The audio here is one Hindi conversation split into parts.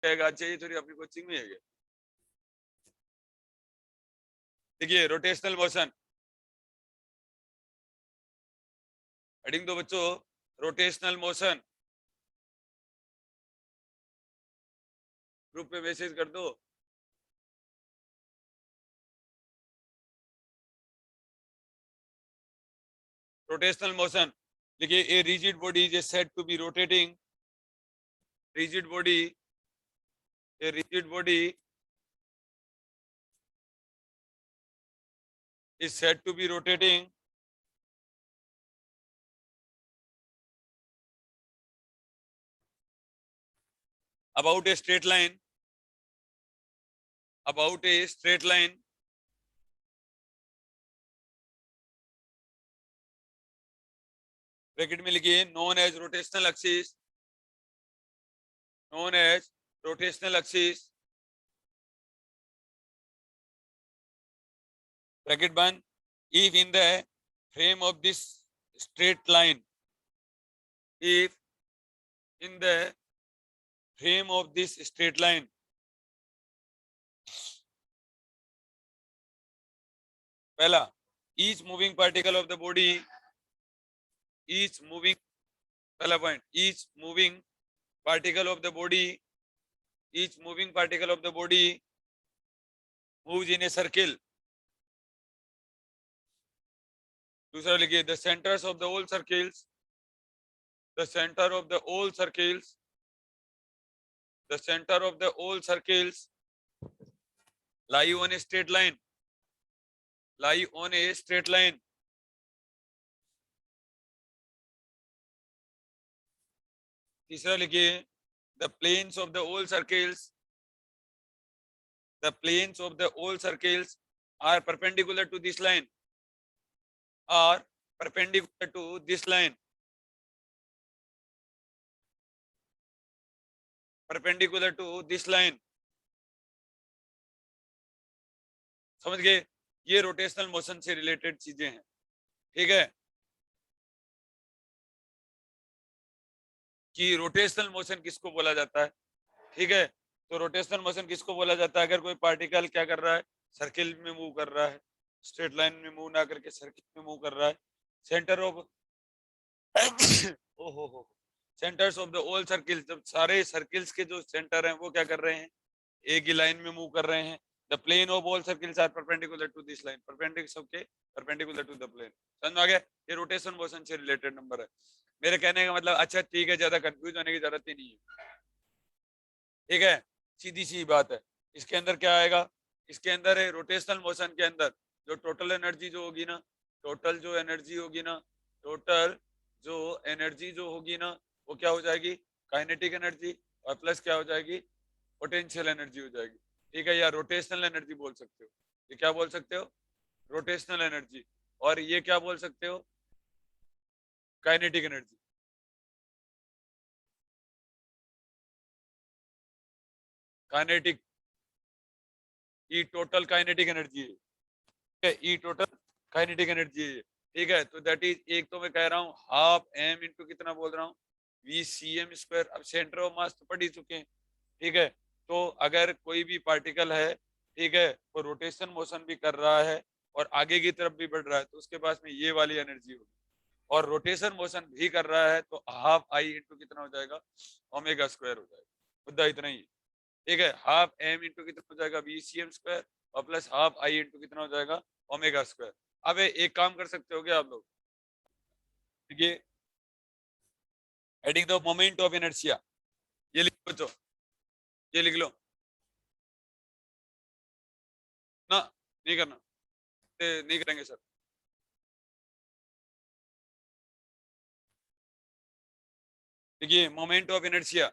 कहेगा अच्छा ये थोड़ी अपनी कोचिंग में है क्या? देखिए रोटेशनल मोशन, हेडिंग दो बच्चों, रोटेशनल मोशन, ग्रुप पे मैसेज कर दो। रोटेशनल मोशन, देखिए a rigid body is said to be rotating, rigid body, a rigid body is said to be rotating about a straight line, about a straight line bracket में लिखिए known as rotational axis, known as rotational axis, bracket 1, if in the frame of this straight line, if in the frame of this straight line पहला, each moving particle of the body, each moving, पहला point, each moving particle of the body, each moving particle of the body moves in a circle. दूसरा लिखिए the centers of the all circles, the center of the all circles, the center of the all circles lie on a straight line, lie on a straight line. तीसरा लिखिए the planes of the all circles, the planes of the all circles are perpendicular to this line, are perpendicular to this line, perpendicular to this line. समझ गए? ये रोटेशनल मोशन से रिलेटेड चीजें हैं, ठीक है, कि रोटेशनल मोशन किसको बोला जाता है, ठीक है। तो रोटेशनल मोशन किसको बोला जाता है? अगर कोई पार्टिकल क्या कर रहा है, सर्किल में मूव कर रहा है, स्ट्रेट लाइन में मूव ना करके सर्किल में मूव कर रहा है, सेंटर ऑफ ओहो centres of the all circles, जब सारे सर्किल्स के जो सेंटर हैं वो क्या कर रहे हैं, एक ही लाइन में मूव कर रहे हैं। The plane of all circles are perpendicular to this line, perpendicular सबके परपेंडिकुलर टू द प्लेन। समझ में आ गया? ये रोटेशन मोशन से रिलेटेड नंबर है। मेरे कहने का मतलब, अच्छा ठीक है, ज्यादा कंफ्यूज होने की जरूरत ही नहीं है, ठीक है, सीधी सी बात है। इसके अंदर क्या आएगा, इसके अंदर है रोटेशनल मोशन के अंदर जो टोटल एनर्जी जो होगी ना, टोटल जो एनर्जी होगी ना, टोटल जो एनर्जी जो होगी ना, वो क्या हो जाएगी, काइनेटिक एनर्जी, और प्लस क्या हो जाएगी, पोटेंशियल एनर्जी हो जाएगी, ठीक है। या रोटेशनल एनर्जी बोल सकते हो, ये क्या बोल सकते हो, रोटेशनल एनर्जी, और ये क्या बोल सकते हो, काइनेटिक एनर्जी। काइनेटिक, ई टोटल काइनेटिक एनर्जी है, ई टोटल काइनेटिक एनर्जी है, ठीक है। तो दैट इज, एक तो मैं कह रहा हूँ हाफ एम इंटू कितना बोल रहा हूँ, वी सी एम स्क्वायर। अब सेंटर ऑफ मास तो पढ़ ही चुके हैं, ठीक है। तो अगर कोई भी पार्टिकल है, ठीक है, वो रोटेशन मोशन भी कर रहा है और आगे की तरफ भी बढ़ रहा है, तो उसके पास में ये वाली एनर्जी होगी। और रोटेशन मोशन भी कर रहा है तो हाफ आई इंटू कितना हो जाएगा, ओमेगा स्क्वायर हो जाएगा। मुद्दा इतना ही है, ठीक है। हाफ एम इंटू कितना हो जाएगा, वी सी एम स्क्वायर, और प्लस हाफ आई इंटू कितना हो जाएगा, ओमेगा स्क्वायर। अब एक काम कर सकते हो क्या आप लोग, देखिए heading the moment of inertia, ये लिख बच्चों, ये लिख लो ना, नहीं करना, नहीं करेंगे सर। देखिए मोमेंट ऑफ इनर्शिया,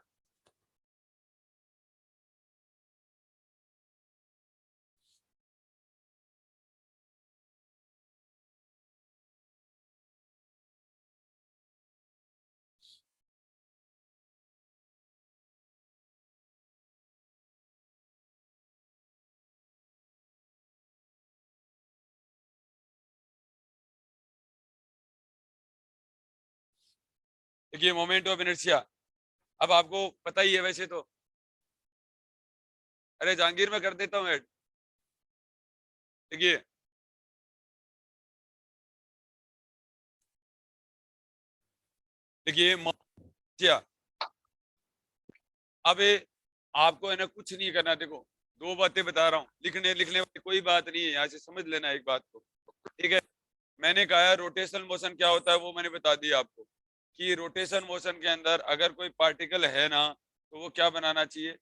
देखिए मोमेंट ऑफ इनर्शिया, अब आपको पता ही है वैसे तो, अरे जहांगीर मैं कर देता हूँ ऐड। देखिए देखिए अब आपको है ना कुछ नहीं करना। देखो दो बातें बता रहा हूँ, लिखने लिखने वाली कोई बात नहीं है, यहाँ से समझ लेना एक बात को, ठीक है। मैंने कहा रोटेशनल मोशन क्या होता है वो मैंने बता दिया आपको, कि रोटेशन मोशन के अंदर अगर कोई पार्टिकल है ना तो वो क्या बनाना चाहिए,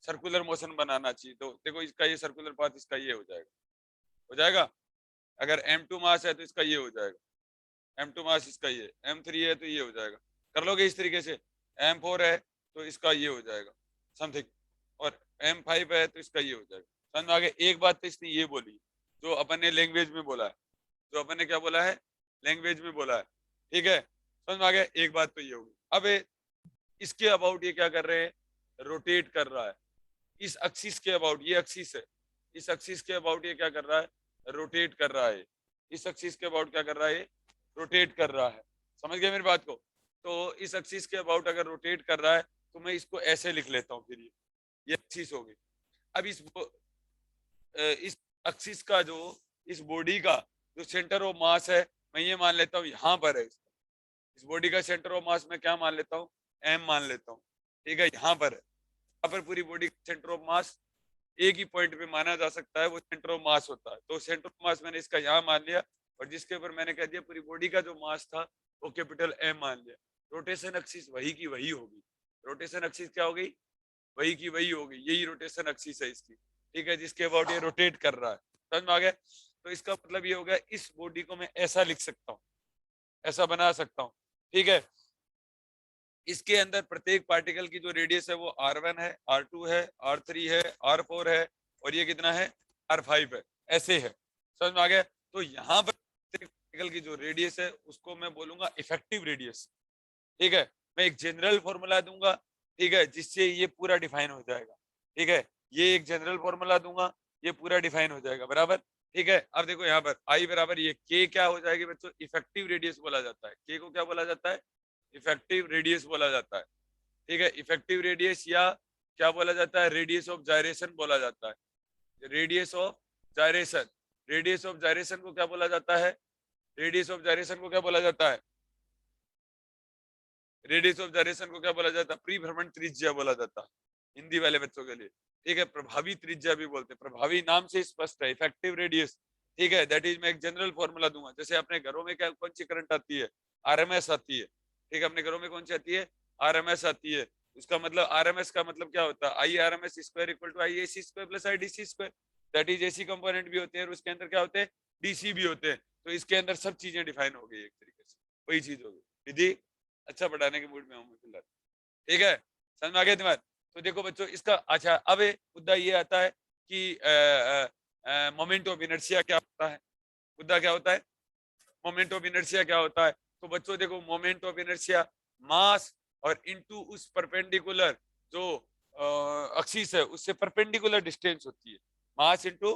सर्कुलर मोशन बनाना चाहिए। तो देखो इसका ये सर्कुलर पाथ इसका ये हो जाएगा, हो जाएगा। अगर m2 मास है तो इसका ये हो जाएगा, m2 मास इसका ये, m3 है तो ये हो जाएगा। कर लोगे इस तरीके से। m4 है तो इसका ये हो जाएगा समथिंग, और m5 है तो इसका ये हो जाएगा। समझ में आ गया। एक बात तो इसने ये बोली जो अपन ने लैंग्वेज में बोला है, जो अपन ने क्या बोला है, लैंग्वेज में बोला है, ठीक है। समझ में आ गया। एक बात तो ये होगी। अब इसके अबाउट ये क्या कर रहे हैं, रोटेट कर रहा है। इस एक्सिस के अबाउट, ये एक्सिस है, इस एक्सिस के अबाउट ये क्या कर रहा है, रोटेट कर रहा है। इस एक्सिस के अबाउट क्या कर रहा है, रोटेट कर रहा है। समझ गए मेरी बात को। तो इस एक्सिस के अबाउट अगर रोटेट कर रहा है तो मैं इसको ऐसे लिख लेता हूँ, फिर ये एक्सिस होगी। अब इस एक्सिस का जो, इस बॉडी का जो सेंटर ऑफ मास है मैं ये मान लेता हूँ यहाँ पर है। इस बॉडी का सेंटर ऑफ मास मैं क्या मान लेता हूँ, एम मान लेता हूँ, ठीक है। यहाँ पर है, यहाँ पर पूरी बॉडी का सेंटर ऑफ मास एक ही पॉइंट पे माना जा सकता है, वो सेंटर ऑफ मास होता है। तो सेंटर ऑफ मास मैंने इसका यहाँ मान लिया, और जिसके ऊपर मैंने कह दिया पूरी बॉडी का जो मास था वो कैपिटल एम मान लिया। रोटेशन एक्सिस वही की वही होगी। रोटेशन एक्सिस क्या हो गई, वही की वही होगी। यही रोटेशन एक्सिस है इसकी, ठीक है, जिसके अबाउट ये रोटेट कर रहा है। समझ में आ गया। तो इसका मतलब ये हो गया, इस बॉडी को मैं ऐसा लिख सकता हूँ, ऐसा बना सकता हूँ, ठीक है। इसके अंदर प्रत्येक पार्टिकल की जो रेडियस है वो r1 है, r2 है, r3 है, r4 है, और ये कितना है, r5 है। ऐसे है। समझ में आ गया। तो यहाँ पर प्रत्येक पार्टिकल की जो रेडियस है उसको मैं बोलूंगा इफेक्टिव रेडियस, ठीक है। मैं एक जनरल फॉर्मूला दूंगा, ठीक है, जिससे ये पूरा डिफाइन हो जाएगा, ठीक है। ये एक जनरल फॉर्मूला दूंगा, ये पूरा डिफाइन हो जाएगा, बराबर, ठीक है। अब देखो यहाँ पर आई बराबर ये के क्या हो जाएगी बच्चों, इफेक्टिव रेडियस बोला जाता है। के को क्या बोला जाता है, इफेक्टिव रेडियस बोला जाता है, ठीक है। इफेक्टिव रेडियस या क्या बोला जाता है, रेडियस ऑफ जायरेशन बोला जाता है। Radius of gyration, radius of gyration को क्या बोला जाता है, रेडियस ऑफ जायरेशन को क्या बोला जाता है, रेडियस ऑफ जायरेशन को क्या बोला जाता है, परिभ्रमण त्रिज्या बोला जाता है हिंदी वाले बच्चों के लिए, ठीक है। प्रभावी त्रिज्या भी बोलते हैं, प्रभावी नाम से स्पष्ट है, इफेक्टिव रेडियस, ठीक है। दैट इज मैं एक जनरल फॉर्मूला दूंगा। जैसे अपने घरों में क्या कौन सी करंट आती है, आरएमएस आती है, ठीक है। अपने घरों में कौन सी आती है, आरएमएस आती है। उसका मतलब आरएमएस का मतलब क्या होता है, I R M S square equal to I A C square plus I D C square. That is AC component भी होते हैं और उसके अंदर क्या होते हैं, डीसी भी होते हैं। तो इसके अंदर सब चीजें डिफाइन हो गई एक तरीके से, वही चीज होगी। विधि अच्छा पढ़ाने के मूड में हूँ मैं फिलहाल, ठीक है। समझ में आ गया तुम्हारे। तो देखो बच्चों इसका अच्छा अब मुद्दा ये आता है कि मोमेंट ऑफ इनर्शिया क्या होता है। मुद्दा क्या होता है, मोमेंट ऑफ इनर्शिया क्या होता है। तो बच्चों देखो मोमेंट ऑफ इनर्शिया मास और इनटू उस परपेंडिकुलर जो एक्सिस है उससे परपेंडिकुलर डिस्टेंस होती है। मास इनटू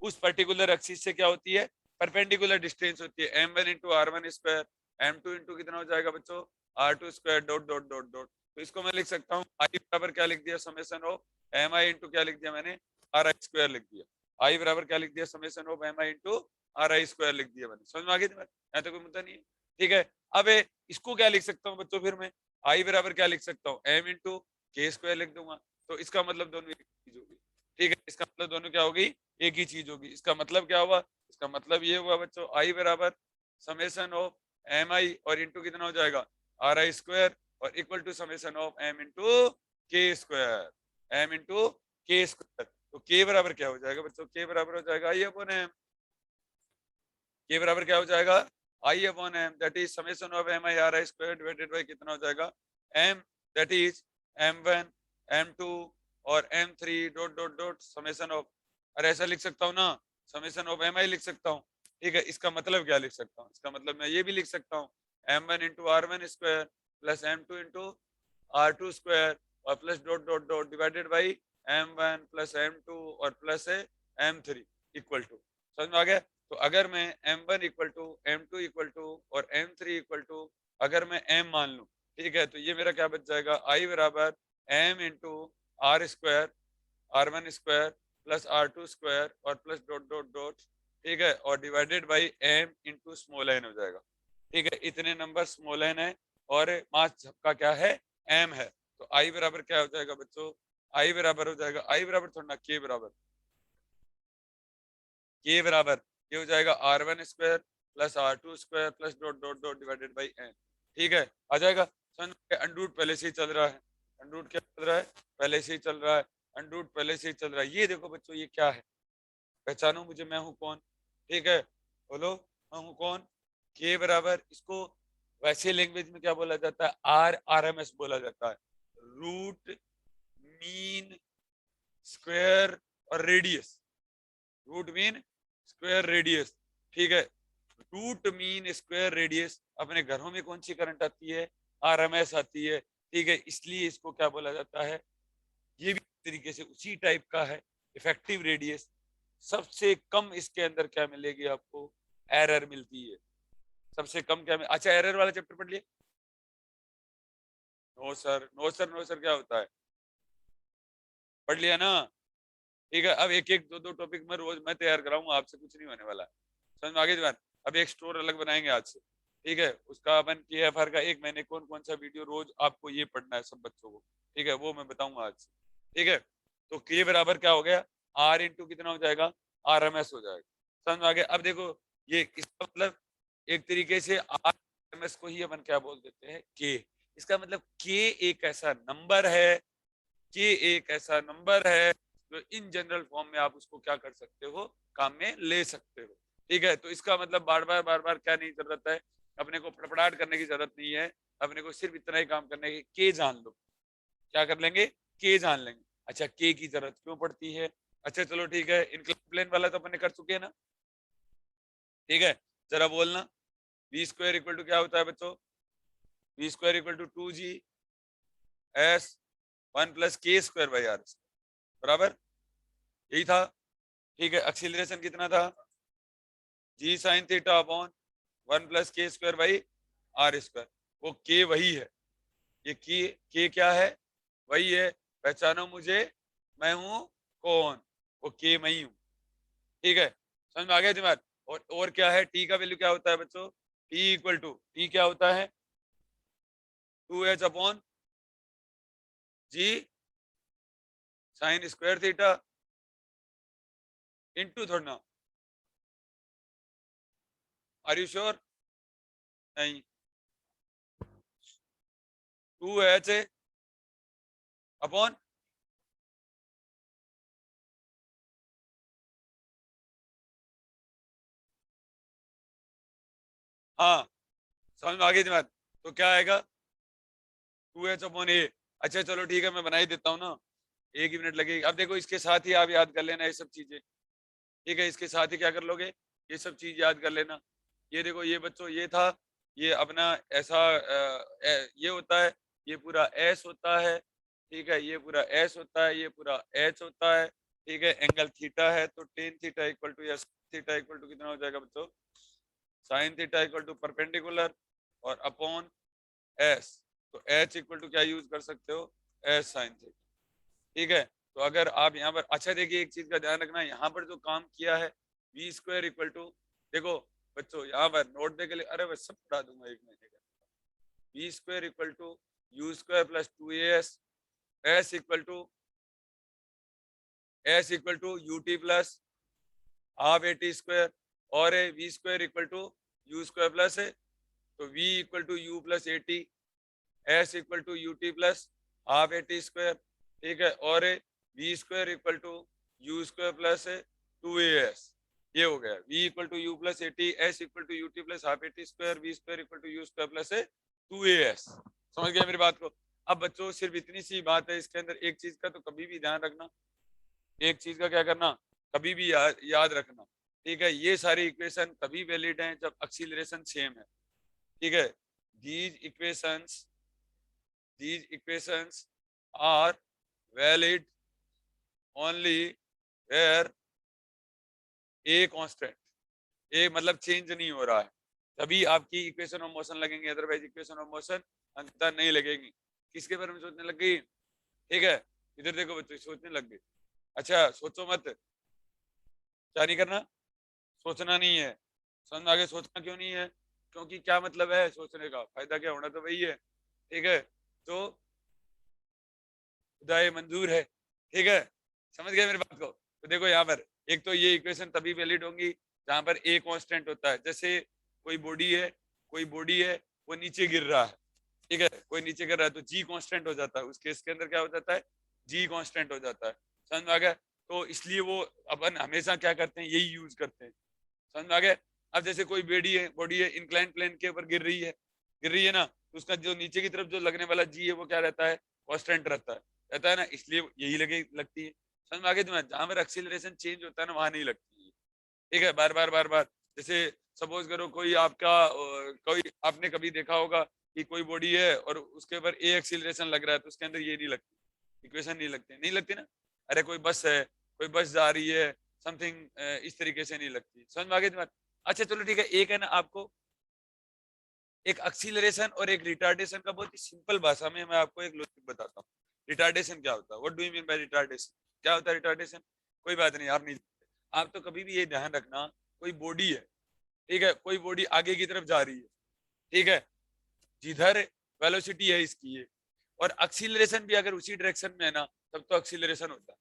उस पर्टिकुलर एक्सिस से क्या होती है, परपेंडिकुलर डिस्टेंस होती है। m1 into R one square, m2 into कितना हो जाएगा बच्चों, r2 square dot dot dot dot. तो इसको मैं लिख सकता हूँ i बराबर क्या लिख दिया, समेशन ऑफ mi इंटू क्या लिख दिया मैंने, ri स्क्वायर लिख दिया। i बराबर क्या लिख दिया, summation of mi into ri square लिख दिया मैंने। समझ में आ गई तुम्हें, यहाँ तो कोई मुद्दा नहीं है, ठीक है। अब इसको क्या लिख सकता हूँ बच्चों, फिर मैं i बराबर क्या लिख सकता हूँ, m इंटू के स्क्वायर लिख दूंगा। तो इसका मतलब दोनों एक चीज होगी, ठीक है। इसका मतलब दोनों क्या होगी, एक ही चीज होगी। इसका मतलब क्या हुआ, इसका मतलब ये हुआ बच्चों आई बराबर समेशन ऑफ एम आई और इंटू कितना हो जाएगा, आर आई स्क्वायर, और equal to summation of M into K square, M into K square. तो के बराबर क्या हो जाएगा बच्चों, के बराबर हो जाएगा आई अपॉन एम। के बराबर क्या हो जाएगा, I upon M, that is summation of M I R I square divided by कितना हो जाएगा, M, that is m1 m2 और m3 dot dot dot summation of, अरे ऐसा लिख सकता हूँ ना, समेशन ऑफ एम आई लिख सकता हूँ, ठीक है। इसका मतलब क्या लिख सकता हूँ, इसका मतलब मैं ये भी लिख सकता हूँ m1 into R one square plus m2 into r2 square और plus dot dot dot divided by m1 plus m2 और प्लस m3 इक्वल टू। समझ में आ गया। तो अगर मैं m1 equal to m2 equal to और m3 इक्वल टू अगर मैं m मान लूं, ठीक है, तो ये मेरा क्या बच जाएगा, i बराबर m into R square r1 square plus r2 square और प्लस डॉट डॉट डॉट, ठीक है, और divided by m into small n हो जाएगा। ठीक है, इतने नंबर स्मॉल n है और मास सबका क्या है, m है। तो I बराबर क्या हो जाएगा बच्चों, I बराबर हो जाएगा, I बराबर थोड़ा ना, K बराबर, K बराबर ये हो जाएगा r1 square plus r2 square plus dot dot dot divided by n। ठीक है, आ जाएगा। अंडरूट पहले से ही चल रहा है, अंडरूट क्या चल रहा है, पहले से ही चल रहा है, अंडरूट पहले से ही चल रहा है। ये देखो बच्चों ये क्या है, पहचानो मुझे, मैं हूं कौन, ठीक है, बोलो मैं हूं कौन। के बराबर, इसको वैसे लैंग्वेज में क्या बोला जाता है, RMS बोला जाता है, रूट मीन स्क्वायर और radius, root mean square radius. ठीक है, रूट मीन स्क्वायर रेडियस अपने घरों में कौन सी करंट आती है, RMS आती है। ठीक है, इसलिए इसको क्या बोला जाता है, ये भी तरीके से उसी टाइप का है, इफेक्टिव रेडियस। सबसे कम इसके अंदर क्या मिलेगी आपको, एरर मिलती है, सबसे कम क्या अच्छा एरर वाला चैप्टर पढ़ लिए, no sir, no sir, no sir क्या होता है, पढ़ लिया ना। ठीक है, अब एक एक दो दो टॉपिक में रोज मैं तैयार कराऊंगा, आपसे कुछ नहीं होने वाला, समझ में आगे जवान। अब एक स्टोर अलग बनाएंगे आज से, ठीक है, उसका अपन KFR का एक महीने कौन कौन सा वीडियो रोज आपको ये पढ़ना है सब बच्चों को, ठीक है, वो मैं बताऊंगा आज से। ठीक है, तो K बराबर क्या हो गया, R इंटू कितना हो जाएगा, RMS हो जाएगा। समझ में आ गया। अब देखो ये इसका मतलब एक तरीके से RMS को ही अपन क्या बोल देते हैं, K। इसका मतलब K एक ऐसा नंबर है, K एक ऐसा नंबर है जो इन जनरल फॉर्म में आप उसको क्या कर सकते हो, काम में ले सकते हो। ठीक है, तो इसका मतलब बार बार क्या नहीं जरूरत है, अपने को फड़फड़ाहट करने की जरूरत नहीं है, अपने को सिर्फ इतना ही काम करने की, के जान लो, क्या कर लेंगे, के जान लेंगे। अच्छा के की जरूरत क्यों पड़ती है, अच्छा चलो ठीक है, इनक्लाइन प्लेन वाला तो अपने कर चुके हैं ना। ठीक है, जरा बोलना, बी स्क्वायर इक्वल टू क्या होता है बच्चों, B square equal to 2GS 1 plus K square by R, बराबर यही था। ठीक है, एक्सीलरेशन कितना था, G sine theta upon 1 plus K square by R square. वो के वही है, ये के क्या है, वही है, पहचानो मुझे, मैं हूं कौन, वो के मैं ही हूं। ठीक है, समझ में आ गया दिमाग। और क्या है, टी का वैल्यू क्या होता है बच्चों, टी इक्वल टू, टी क्या होता है, 2H अपॉन जी साइन स्क्वायर थीटा इंटू थोड़ा, आर यू श्योर, नहीं, 2H अपॉन, हाँ समझ में आ गई दिमाग। तो क्या आएगा, 2H अपॉन ए। अच्छा चलो ठीक है, मैं बना ही देता हूँ ना, एक ही मिनट लगेगी। अब देखो इसके साथ ही आप याद कर लेना ये सब चीजें, ठीक है, इसके साथ ही क्या कर लोगे, ये सब चीज याद कर लेना। ये देखो ये बच्चों ये था, ये अपना ऐसा ये होता है, ये पूरा एस होता है, ठीक है, ये पूरा एस होता है, ये पूरा एच होता है। ठीक है, एंगल थीटा है, तो tan theta equal to S theta equal to कितना हो जाएगा बच्चों, sine theta equal to perpendicular और अपॉन एस, तो एच इक्वल टू क्या यूज कर सकते हो, एस साइन थीटा। ठीक है, तो अगर आप यहाँ पर, अच्छा देखिए एक चीज का ध्यान रखना, यहाँ पर जो काम किया है बी स्क्वायर इक्वल टू, देखो बच्चों यहाँ पर नोट दे के लिए, अरे बस सब पढ़ा दूंगा एक महीने का, B square equal to U square plus 2AS, S equal to U T plus half A T square, और A V square equal to U square plus है, तो V equal to U plus A T, S equal to U T plus half A T square. ठीक है, और V square equal to U square plus 2AS, ये हो गया v equal to U plus A T, S equal to U T plus half A T square, V square equal to U square plus 2AS। समझ गए मेरी बात को। अब बच्चों सिर्फ इतनी सी बात है इसके अंदर, एक चीज का तो कभी भी ध्यान रखना, एक चीज का क्या करना, कभी भी याद रखना, ठीक है, ये सारी इक्वेशन तभी वैलिड हैं जब एक्सीलरेशन सेम है। ठीक है, these equations these equations are valid only where a constant, a मतलब चेंज नहीं हो रहा है, तभी आपकी इक्वेशन ऑफ मोशन लगेंगे, अदरवाइज इक्वेशन ऑफ मोशन अंततः नहीं लगेगी। किसके बारे में सोचने लग गई, ठीक है, इधर देखो बच्चों सोचने लग गए, अच्छा सोचो मत, क्या नहीं करना, सोचना नहीं है। समझ में आगे, सोचना क्यों नहीं है? क्योंकि क्या मतलब है सोचने का, फायदा क्या, होना तो वही है। ठीक है, तो खुदा ये मंजूर है। ठीक है, समझ गए मेरी बात को? तो देखो यहाँ पर एक तो ये इक्वेशन तभी वैलिड होंगी जहां पर ए कांस्टेंट होता है। जैसे कोई बॉडी है, कोई बॉडी है, वो नीचे गिर रहा है, ठीक है, कोई नीचे गिर रहा है, तो जी कांस्टेंट हो जाता है। उस केस के अंदर क्या हो जाता है, जी कांस्टेंट हो जाता है। समझ में आ गया? तो इसलिए वो अपन हमेशा क्या करते हैं, यही यूज करते हैं। समझ में आ गया? अब जैसे कोई बॉडी है इंक्लाइन प्लेन के ऊपर गिर रही है ना, तो उसका जो नीचे की तरफ जो लगने वाला जी है वो क्या रहता है, कांस्टेंट रहता है ना, इसलिए यही लगती है। समझ में आ गया तुम्हें? जहां पर एक्सीलरेशन चेंज होता है ना, वहां नहीं लगती है। ठीक है, बार बार बार बार। जैसे सपोज करो कोई आपका कोई आपने कभी देखा होगा कि कोई बॉडी है और उसके ऊपर ए एक्सीलरेशन लग रहा है, तो उसके अंदर ये नहीं लगती, इक्वेशन नहीं लगती ना। अरे कोई बस है, कोई बस जा रही है, समथिंग इस तरीके से नहीं लगती। समझ में आ गई तुम्हारी? अच्छा चलो ठीक है, एक है ना आपको एक एक्सीलरेशन और एक रिटार्डेशन का बहुत ही सिंपल भाषा में मैं आपको एक लॉजिक बताता हूँ। रिटार्डेशन क्या होता है, what do you mean by retardation? क्या होता है रिटार्डेशन? कोई बात नहीं, आप नहीं, आप तो कभी भी ये ध्यान रखना, कोई बॉडी है, ठीक है, कोई बॉडी आगे की तरफ जा रही है, ठीक है, जिधर वेलोसिटी है इसकी ये, और एक्सीलरेशन भी अगर उसी डायरेक्शन में है ना, तब तो एक्सीलरेशन होता है।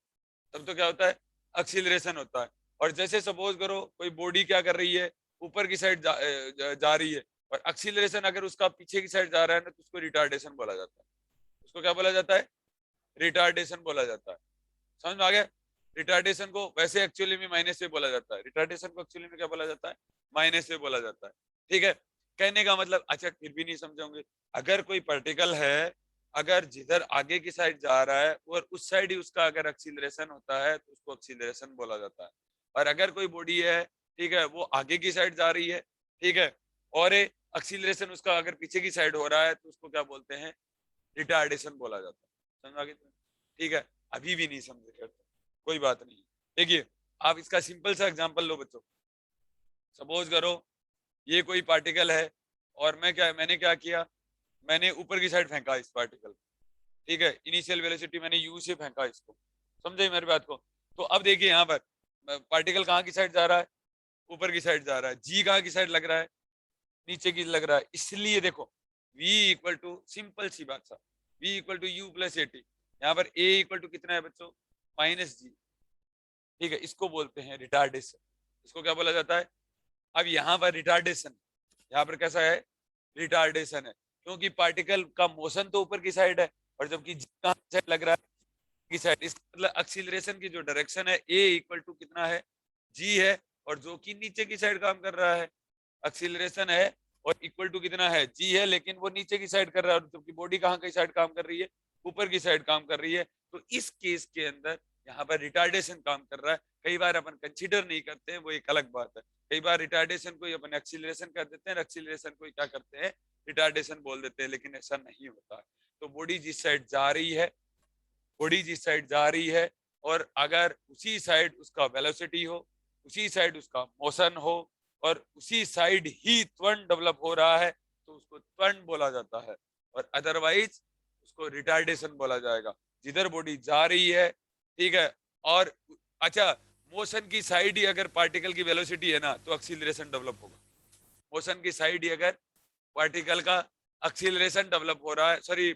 तब तो क्या होता है, एक्सीलरेशन होता है। और जैसे सपोज करो कोई बॉडी क्या कर रही है, ऊपर की साइड जा रही है, और एक्सीलरेशन अगर उसका पीछे की साइड जा रहा है ना, तो उसको रिटार्डेशन बोला जाता है। उसको क्या बोला जाता है, रिटार्डेशन बोला जाता है। समझ में आ गया? रिटार्डेशन को वैसे एक्चुअली में माइनस से बोला जाता है, रिटार्डेशन को एक्चुअली में क्या बोला जाता है, माइनस से बोला जाता है। ठीक है, कहने का मतलब, अच्छा फिर भी नहीं समझोगे, अगर कोई पार्टिकल है, अगर जिधर आगे की साइड जा रहा है और उस साइड ही उसका अगर एक्सीलरेशन होता है, तो उसको एक्सीलरेशन बोला जाता है। और अगर कोई बॉडी है, ठीक है, वो आगे की साइड जा रही है, ठीक है, और एक्सीलरेशन उसका अगर पीछे की साइड हो रहा है, तो उसको क्या बोलते हैं, रिटार्डेशन बोला जाता है। समझ आ गई? ठीक है, अभी भी नहीं समझे फिर तो कोई बात नहीं। देखिए, आप इसका सिंपल सा एग्जांपल लो बच्चों। सपोज करो ये कोई पार्टिकल है, और मैंने क्या किया, मैंने ऊपर की साइड फेंका इस पार्टिकल, ठीक है, इनिशियल वेलोसिटी मैंने यू से फेंका इसको। समझे मेरी बात को? तो अब देखिए यहाँ पर पार्टिकल कहाँ की साइड जा रहा है, ऊपर की साइड जा रहा है। जी कहाँ की साइड लग रहा है, नीचे की लग रहा है। इसलिए देखो v इक्वल टू, सिंपल सी बात सा, v equal to U plus A T. यहाँ पर a इक्वल टू कितना है बच्चों, माइनस जी। ठीक है, इसको बोलते हैं रिटार्डेशन। इसको क्या बोला जाता है? अब यहाँ पर रिटार्डेशन, यहाँ पर कैसा है, रिटार्डेशन है, क्योंकि पार्टिकल का मोशन तो ऊपर की साइड है, और जबकि कहाँ साइड लग रहा है, की साइड। इसका मतलब एक्सीलरेशन की जो डायरेक्शन है, ए इक्वल टू कितना है, जी है, और जो कि नीचे की साइड काम कर रहा है, एक्सीलरेशन है, और इक्वल टू कितना है, जी है, लेकिन वो नीचे की साइड कर रहा है, जबकि बॉडी कहाँ की साइड काम कर रही है, ऊपर की साइड काम कर रही है। तो इस केस के अंदर यहाँ पर रिटार्डेशन काम कर रहा है। कई बार अपन कंसिडर नहीं करते हैं, वो एक अलग बात है। कई बार रिटार्डेशन को अपन एक्सीलरेशन कर देते हैं, एक्सीलरेशन को क्या करते हैं, रिटार्डेशन बोल देते हैं, लेकिन ऐसा नहीं होता है। तो बॉडी जिस साइड जा रही है, बॉडी जिस साइड जा रही है, और अगर उसी साइड उसका वेलोसिटी हो, उसी साइड उसका मोशन हो, और उसी साइड ही त्वरण डेवलप हो रहा है, तो उसको त्वरण बोला जाता है, और अदरवाइज उसको रिटार्डेशन बोला जाएगा। जिधर बॉडी जा रही है, ठीक है, और अच्छा, मोशन की साइड ही अगर पार्टिकल की वेलोसिटी है ना, तो एक्सीलरेशन डेवलप होगा। मोशन की साइड ही अगर पार्टिकल का एक्सीलरेशन डेवलप हो रहा है, सॉरी,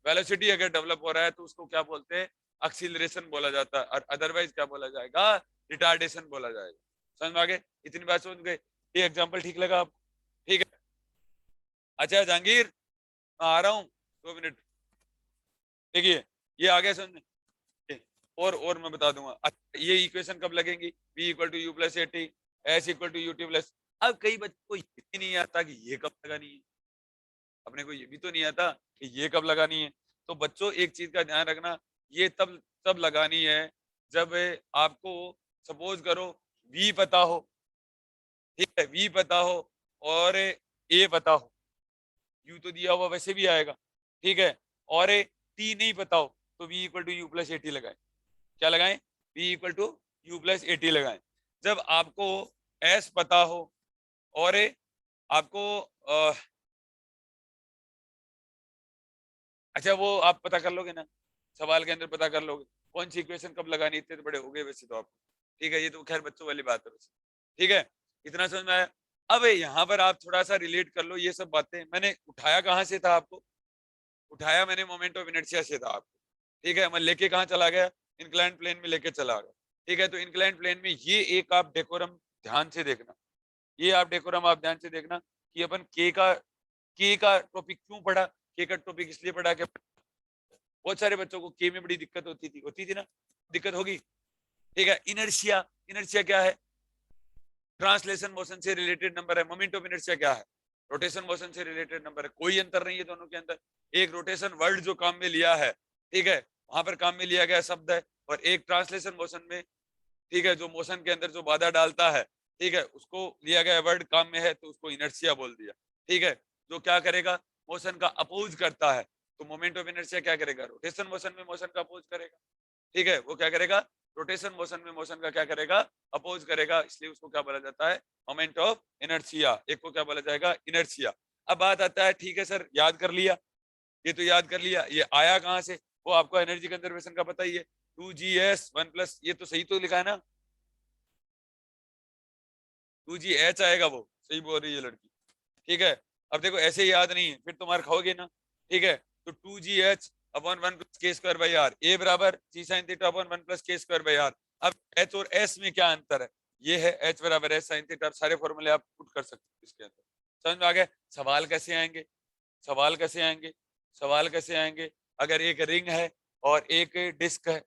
वेलोसिटी अगर डेवलप हो रहा है, तो उसको क्या बोलते हैं, एक्सीलरेशन बोला जाता है, और अदरवाइज क्या बोला जाएगा, रिटार्डेशन बोला जाएगा। समझ में आ गए? इतनी बात समझ गए? ये एग्जांपल ठीक लगा आपको? ठीक है, अच्छा जहांगीर, मैं आ रहा हूँ 2 मिनट। देखिए, ये आ गया समझ में? और मैं बता दूंगा। अच्छा, ये इक्वेशन कब लगेंगी, v equal to U plus A T, S equal to U T plus. अब कई बच्चों को ये भी नहीं आता कि ये कब लगानी है, अपने को ये भी तो नहीं आता कि ये कब लगानी है। तो बच्चों एक चीज का ध्यान रखना, ये तब तब लगानी है जब आपको सपोज करो v पता हो, ठीक है, v पता हो, और a पता हो, u तो दिया हुआ वैसे भी आएगा, ठीक है, और t नहीं पता हो, तो v equal to U plus A T लगाए। क्या लगाएं, v equal to U plus A T लगाएं। जब आपको s पता हो, और आपको अच्छा वो आप पता कर लोगे ना, सवाल के अंदर पता कर लोगे, कौन सी इक्वेशन कब लगानी, इतने तो बड़े हो गए वैसे तो आप, ठीक है, ये तो खैर बच्चों वाली बात है वैसे, ठीक है, इतना समझ में आया। अब यहाँ पर आप थोड़ा सा रिलेट कर लो ये सब बातें, मैंने उठाया कहाँ से था आपको, उठाया मैंने मोमेंट ऑफ इनर्शिया से था आपको, ठीक है, मैं लेके कहाँ चला गया, इंक्लाइंड प्लेन में लेके चला गया, ठीक है। तो इंक्लाइंड प्लेन में ये एक आप डेकोरम ध्यान से देखना, ये आप डेकोरम आप ध्यान से देखना कि अपन के का टॉपिक क्यों पढ़ा, के का टॉपिक इसलिए पढ़ा कि बहुत सारे बच्चों को के में बड़ी दिक्कत होती थी ना, दिक्कत होगी, ठीक है। इनर्शिया, इनर्शिया क्या है, ट्रांसलेशन मोशन से रिलेटेड नंबर है। मोमेंट ऑफ इनर्शिया क्या है, रोटेशन मोशन से रिलेटेड नंबर है। कोई अंतर नहीं है दोनों के अंदर, एक रोटेशन वर्ड जो काम में लिया है, ठीक है, वहां पर काम में लिया गया शब्द है, और एक ट्रांसलेशन मोशन में, ठीक है, जो मोशन के अंदर जो बाधा डालता है, ठीक है, उसको लिया गया वर्ड काम में है तो उसको इनर्शिया बोल दिया, ठीक है। जो क्या करेगा, मोशन का अपोज करता है, तो मोमेंट ऑफ इनर्शिया क्या करेगा, रोटेशन मोशन में मोशन का अपोज करेगा, ठीक है, वो क्या करेगा, रोटेशन मोशन में मोशन का क्या करेगा, अपोज करेगा, इसलिए उसको क्या बोला जाता है, मोमेंट ऑफ इनर्शिया, एक को क्या बोला जाएगा, इनर्शिया। अब बात आता है, ठीक है सर याद कर लिया, ये तो याद कर लिया, ये आया कहां से, वो आपको एनर्जी कंजर्वेशन का पता ही है, 2GS 1+, ये तो सही तो लिखा है ना, 2GH आएगा, वो सही बोल रही है लड़की, ठीक है। अब देखो ऐसे ही याद नहीं है फिर तो मार खाओगे ना, ठीक है। तो 2GH/1 + k² / r, ए बराबर g sin θ/1 + k² / r। अब एच और एस में क्या अंतर है, ये है h बराबर s sin θ, सारे फॉर्मूले आप पुट कर सकते हो इसके अंदर, समझ में आ गया। सवाल कैसे आएंगे, सवाल कैसे आएंगे, सवाल कैसे आएंगे, अगर एक रिंग है और एक डिस्क है,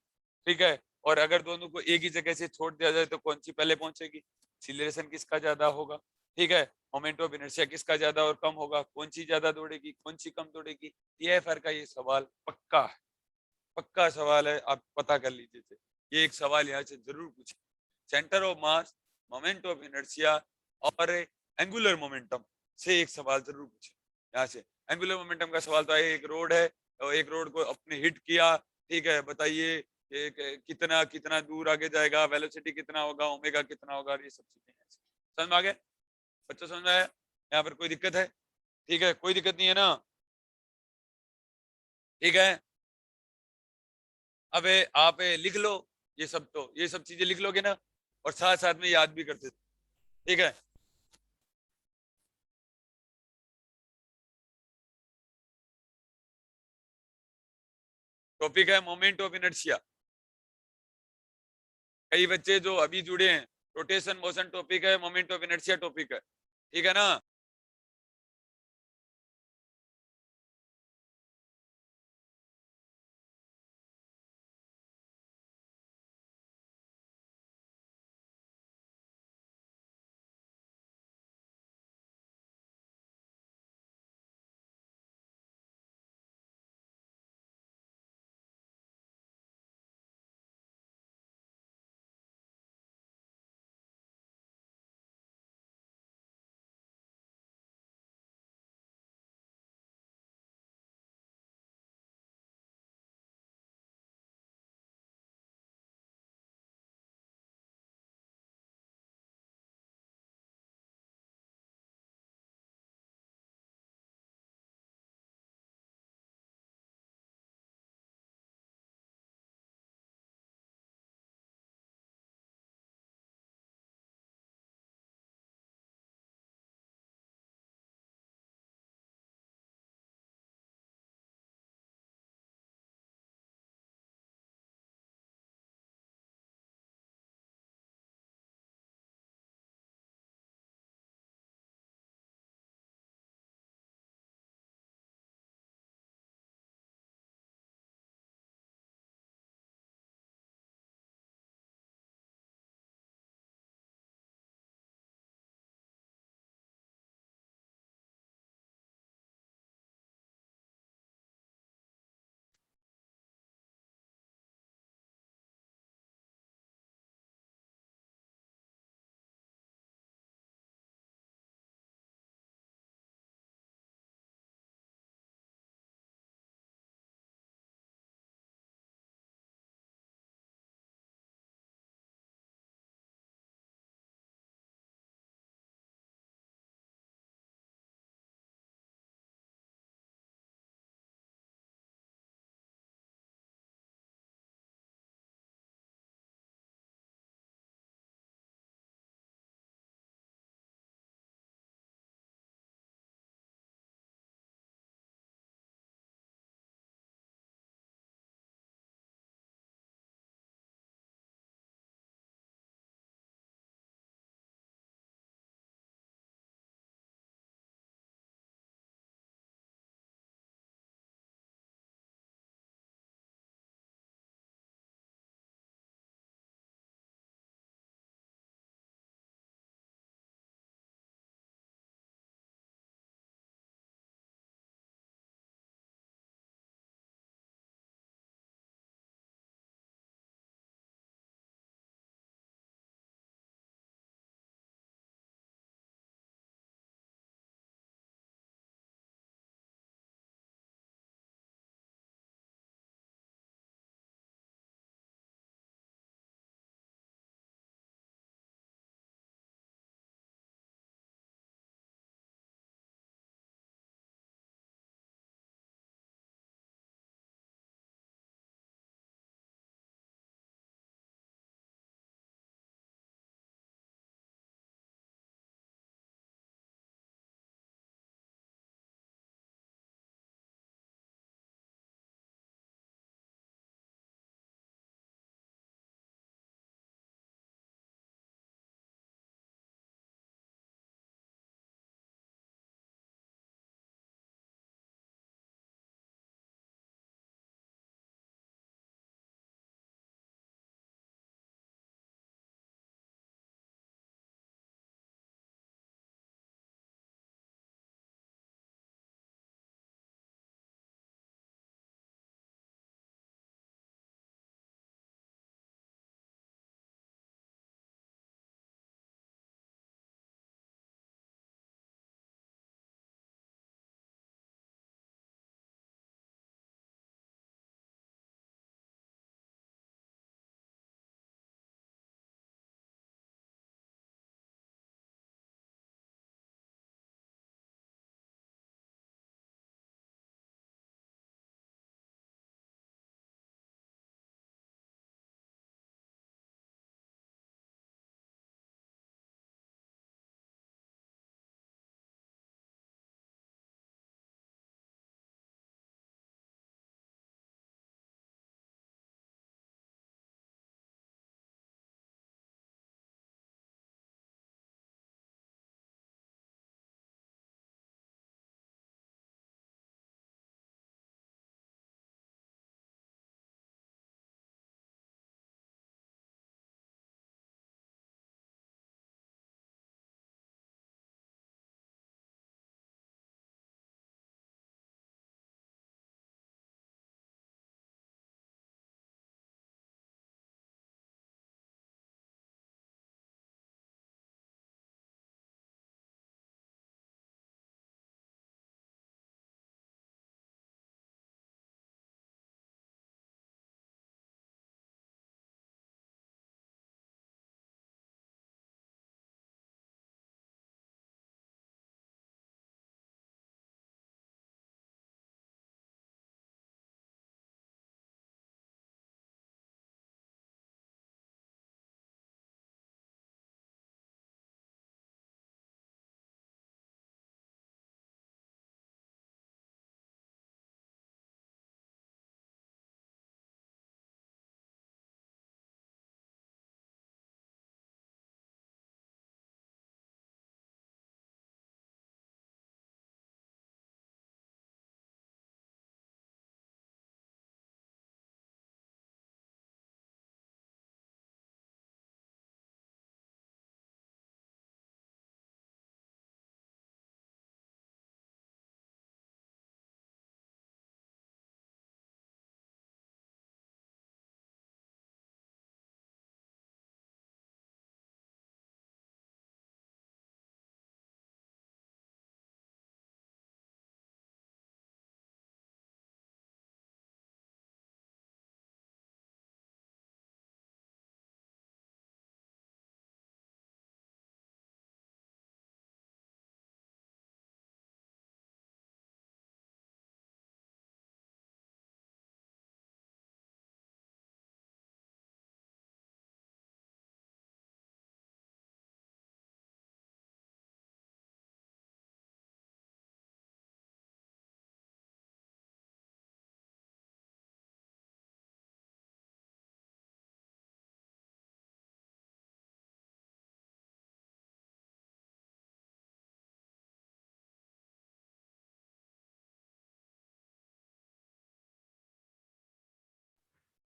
ठीक है, और अगर दोनों को एक ही जगह से छोड़ दिया जाए तो कौन सी पहले पहुंचेगी, एक्सीलरेशन किसका ज्यादा होगा, ठीक है, मोमेंट ऑफ इनर्शिया किसका ज्यादा और कम होगा, कौन सी ज्यादा दौड़ेगी कौन सी कम दौड़ेगी, TFR का ये सवाल पक्का है, पक्का सवाल है, आप पता कर लीजिए थे। ये एक सवाल यहाँ से जरूर पूछे, centre of mass, moment of inertia और एंगुलर मोमेंटम से एक सवाल जरूर पूछे यहाँ से। एंगुलर मोमेंटम का सवाल तो है, एक रोड है और एक रोड को अपने हिट किया, ठीक है, बताइए कितना कितना दूर आगे जाएगा, वेलोसिटी कितना होगा, ओमेगा कितना होगा, ये सब चीजें समझ में आ गए बच्चों, समझ में आया, यहाँ पर कोई दिक्कत है, ठीक है, कोई दिक्कत नहीं है ना, ठीक है। अब आप लिख लो ये सब, तो ये सब चीजें लिख लोगे ना, और साथ साथ में याद भी करते, ठीक है। टॉपिक है मोमेंट ऑफ इनर्शिया, कई बच्चे जो अभी जुड़े हैं, रोटेशन मोशन टॉपिक है, मोमेंट ऑफ इनर्शिया टॉपिक है, ठीक है ना।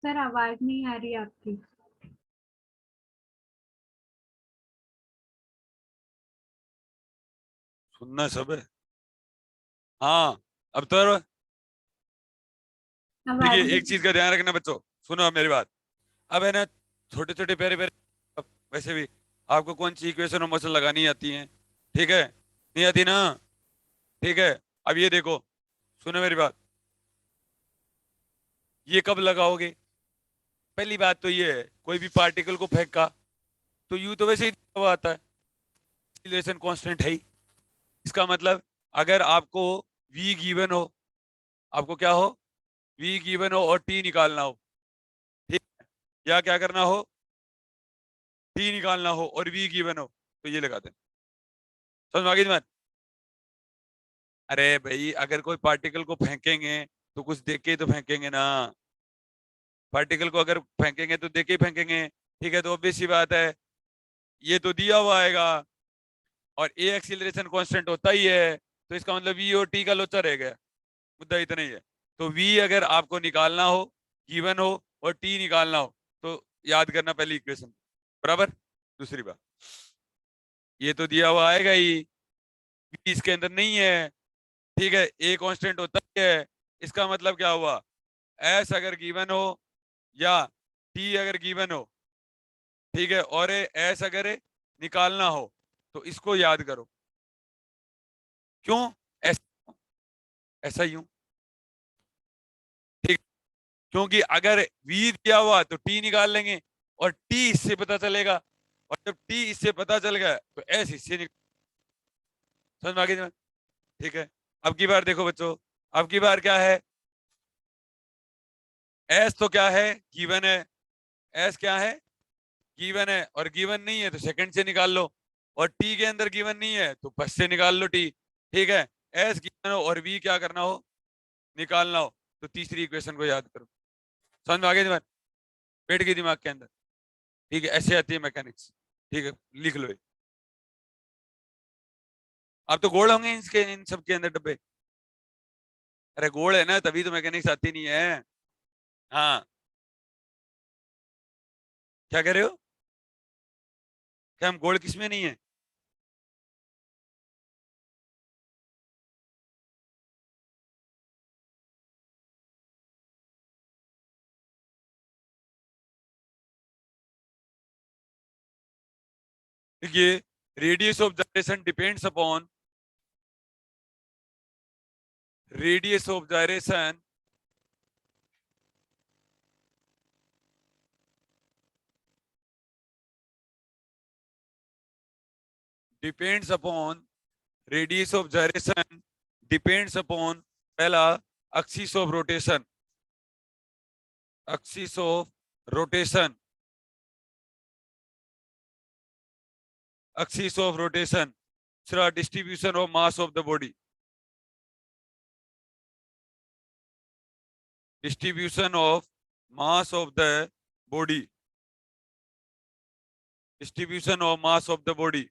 सर आवाज नहीं आ रही आपकी। सुनना सब है। हाँ, अब तो आवाज देखिए, एक नहीं। चीज का ध्यान रखना बच्चों, सुनो अब मेरी बात। अब है ना, छोटे छोटे प्यारे प्यारे, अब वैसे भी आपको कौन सी इक्वेशन और मोशन लगानी आती है? ठीक है, नहीं आती ना? ठीक है, अब ये देखो, सुनो मेरी बात, ये कब लगाओगे? पहली बात तो ये है, कोई भी पार्टिकल को फेंका तो यू तो वैसे ही दिया हुआ आता है, एक्सीलरेशन कांस्टेंट है ही। इसका मतलब अगर आपको v गिवन हो, आपको क्या हो, v गिवन हो और t निकालना हो, ठीक है, या क्या करना हो, t निकालना हो और v गिवन हो, तो ये लगा देना। समझ में आ गई तुम्हारे? अरे भाई, अगर कोई पार्टिकल को फेंकेंगे तो कुछ देख के ही तो फेंकेंगे ना। पार्टिकल को अगर फेंकेंगे तो देख के ही फेंकेंगे, ठीक है, तो ऑब्वियस सी बात है, ये तो दिया हुआ आएगा और ए एक्सीलरेशन कांस्टेंट होता ही है, तो इसका मतलब v और t का लोचा रह गया। मुद्दा इतना ही है। तो v अगर आपको निकालना हो, गिवन हो, और t निकालना हो, तो याद करना पहली इक्वेशन, बराबर। दूसरी बात, ये तो दिया हुआ आएगा ही, v इसके अंदर नहीं है, ठीक है, a कांस्टेंट होता ही है। इसका मतलब क्या हुआ, s अगर गिवन हो या t अगर गिवन हो, ठीक है, और s अगर निकालना हो, तो इसको याद करो। क्यों? ऐसा, ऐसा ही हूं, ठीक, क्योंकि अगर v दिया हुआ तो t निकाल लेंगे और t इससे पता चलेगा, और जब t इससे पता चल गया तो s इससे निकाल। समझ में आ गई? ठीक है, अब की बार देखो बच्चों, अब की बार क्या है, s तो क्या है, गिवन है, s क्या है, गिवन है, और गिवन नहीं है तो सेकंड से निकाल लो, और t के अंदर गिवन नहीं है तो फर्स्ट से निकाल लो t। ठीक है, s गिवन हो और v क्या करना हो, निकालना हो, तो तीसरी इक्वेशन को याद करो। समझ में आ गई तुम्हारे, बैठ गई दिमाग के अंदर? ठीक है, ऐसे आती है मैकेनिक्स। ठीक है, लिख लो ये। अब तो गोल होंगे इसके, इन सब के अंदर डब्बे। अरे गोल है ना, तभी तो मैकेनिक्स आती नहीं है। हाँ, क्या कह रहे हो, क्या हम गोल किसमें नहीं है? देखिए, radius of gyration depends upon, radius of gyration depends upon, radius of gyration depends upon, पहला, axis of rotation, axis of rotation, axis of rotation. दूसरा, distribution of mass of the body, distribution of mass of the body, distribution of mass of the body.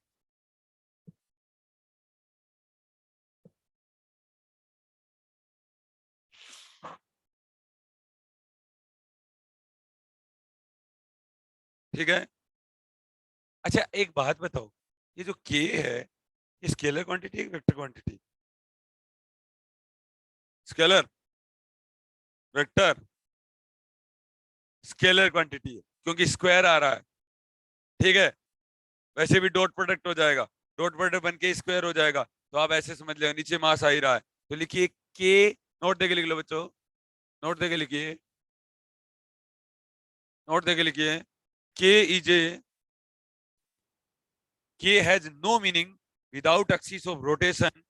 ठीक है, अच्छा एक बात बताओ, ये जो k है, ये स्केलर क्वांटिटी है vector quantity? Scalar, vector, scalar quantity है, क्योंकि स्क्वायर आ रहा है। ठीक है, वैसे भी डॉट प्रोडक्ट हो जाएगा, डॉट प्रोडक्ट बन के स्क्वायर हो जाएगा, तो आप ऐसे समझ लें नीचे मास आ ही रहा है, तो लिखिए के, नोट देके लिख लो बच्चों, नोट देके लिखिए, नोट देके लिखिए, के is a, K has no meaning without axis of rotation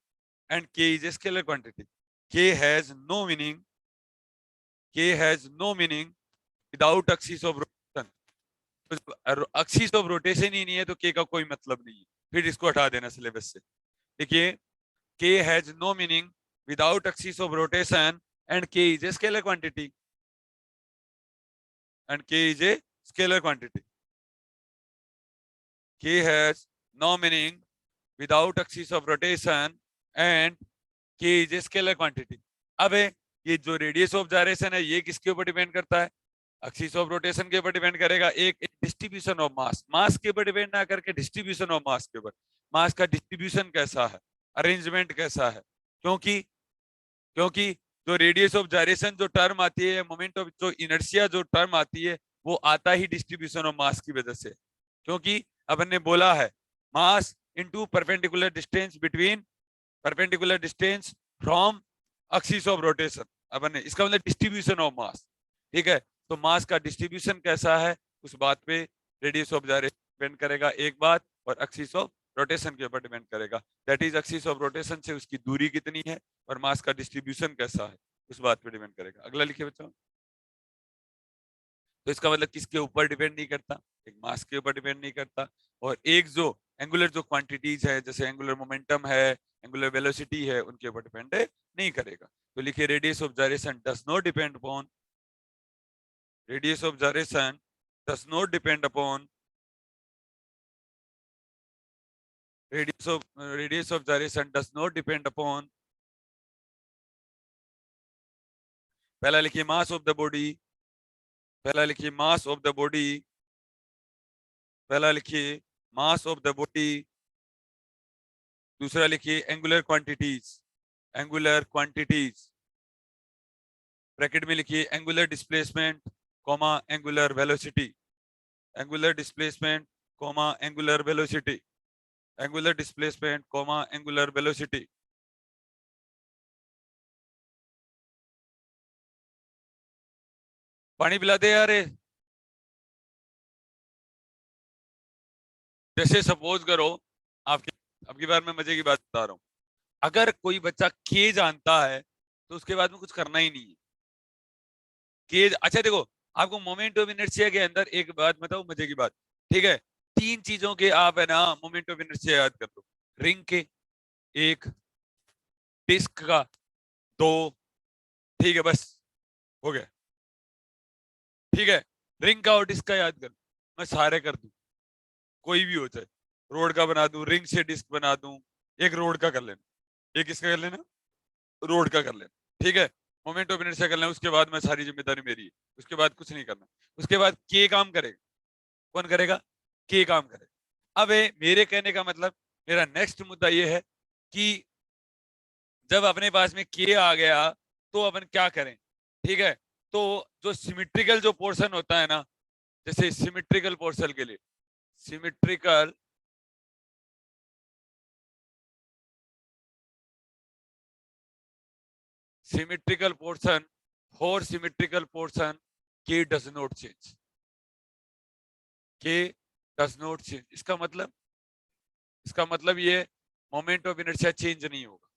and K is a scalar quantity. K has no meaning, K has no meaning without axis of rotation. Axis of rotation ही नहीं है तो के का कोई मतलब नहीं है, फिर इसको हटा देना सिलेबस से। देखिए, K has no meaning without axis of rotation and K is a scalar quantity, and K is a scalar quantity. K has no meaning without axis of rotation and K is a scalar quantity. अब ये जो रेडियस ऑफ जायरेशन है, ये किसके ऊपर डिपेंड करता है? एक्सिस ऑफ रोटेशन के ऊपर डिपेंड करेगा, एक डिस्ट्रीब्यूशन ऑफ मास, मास के ऊपर डिपेंड ना करके डिस्ट्रीब्यूशन ऑफ मास के ऊपर, मास का डिस्ट्रीब्यूशन कैसा है, अरेंजमेंट कैसा है। क्योंकि क्योंकि जो रेडियस ऑफ जायरेशन जो टर्म आती है, मोमेंट ऑफ जो इनर्शिया जो टर्म आती है, वो आता ही डिस्ट्रीब्यूशन ऑफ मास की वजह से। क्योंकि अपन ने बोला है mass into perpendicular distance between, perpendicular distance from axis of rotation, अपन ने, इसका मतलब डिस्ट्रीब्यूशन ऑफ मास। ठीक है, तो मास का डिस्ट्रीब्यूशन कैसा है उस बात पे रेडियस ऑफ जायरेशन डिपेंड करेगा एक बात, और एक्सिस ऑफ रोटेशन के ऊपर डिपेंड करेगा, that is axis of rotation से उसकी दूरी कितनी है और मास का डिस्ट्रीब्यूशन कैसा है उस बात पे डिपेंड करेगा। अगला लिखिए बच्चों। तो इसका मतलब किसके ऊपर डिपेंड नहीं करता, एक मास के ऊपर डिपेंड नहीं करता, और एक जो एंगुलर जो क्वांटिटीज है जैसे एंगुलर मोमेंटम है, एंगुलर वेलोसिटी है, उनके ऊपर डिपेंड नहीं करेगा। तो लिखिए radius of gyration does not depend upon, radius of gyration does not depend upon, radius of gyration does not depend upon, पहला लिखिए मास ऑफ द बॉडी, पहला लिखिए मास ऑफ द बॉडी, पहला लिखिए मास ऑफ द बॉडी, दूसरा लिखिए angular quantities, angular quantities, bracket में लिखिए angular displacement comma angular velocity, angular displacement comma angular velocity, angular displacement comma angular velocity. पानी पिलाते यार। जैसे सपोज करो, आपके आपकी बार में मजे की बात बता रहा हूं, अगर कोई बच्चा के जानता है तो उसके बाद में कुछ करना ही नहीं है। के, अच्छा देखो, आपको मोमेंट ऑफ इनर्शिया के अंदर एक बात बताओ, मजे की बात, ठीक है, तीन चीजों के आप है ना मोमेंट ऑफ इनर्शिया याद कर लो, रिंग के एक, डिस्क का दो, ठीक है, बस हो गया। ठीक है, रिंग का और डिस्क का याद कर, मैं सारे कर दूं, कोई भी हो जाए, रोड का बना दूं, रिंग से डिस्क बना दूं, एक रोड का कर लेना, एक किसका कर लेना, रोड का कर लेना, ठीक है, मोमेंट ऑफ इनर्शिया कर लेना, उसके बाद में सारी जिम्मेदारी मेरी है, उसके बाद कुछ नहीं करना, उसके बाद के काम करेगा, कौन करेगा, के काम करेगा। अब मेरे कहने का मतलब, मेरा नेक्स्ट मुद्दा ये है कि जब अपने पास में के आ गया तो अपन क्या करें, ठीक है, तो जो सिमेट्रिकल जो पोर्शन होता है ना, जैसे सिमेट्रिकल पोर्शन के लिए, symmetrical symmetrical portion, for symmetrical portion k does not change, k does not change, इसका मतलब ये मोमेंट ऑफ इनर्शिया चेंज नहीं होगा,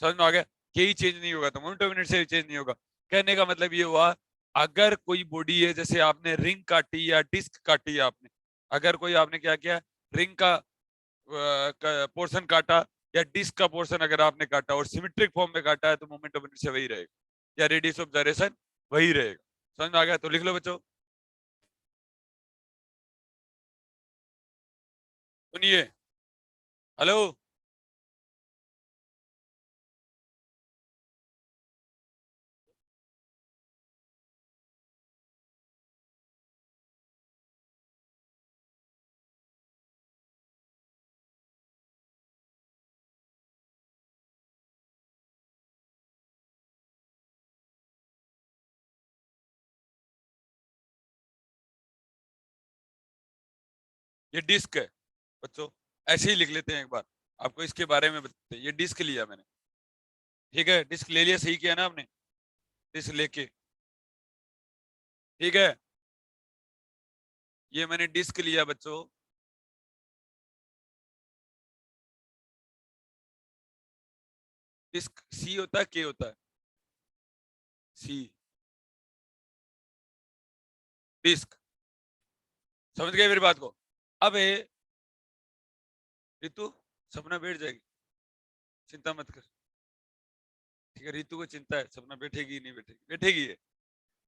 समझ में आ गया, के ही चेंज नहीं होगा तो मोमेंट ऑफ इनर्शिया चेंज नहीं होगा। कहने का मतलब ये हुआ, अगर कोई बॉडी है, जैसे आपने रिंग काटी या डिस्क काटी आपने, अगर कोई आपने क्या किया, रिंग का पोर्शन काटा या डिस्क का पोर्शन अगर आपने काटा और सिमेट्रिक फॉर्म में काटा है, तो मोमेंट ऑफ इनर्शिया वही रहेगा या रेडियस ऑफ जायरेशन वही रहेगा। समझ में आ गया, तो लिख लो बच्चों। सुनिए, हेलो, ये डिस्क है बच्चों, ऐसे ही लिख लेते हैं एक बार, आपको इसके बारे में बताते हैं। ये डिस्क लिया मैंने, ठीक है, डिस्क ले लिया, सही किया ना आपने, डिस्क लेके, ठीक है, ये मैंने डिस्क लिया बच्चों, डिस्क सी होता है के होता है, सी, डिस्क, समझ गए मेरी बात को। अब रितु, सपना बैठ जाएगी, चिंता मत कर, ठीक है, रितु को चिंता है, सपना बैठेगी नहीं बैठेगी, बैठेगी है,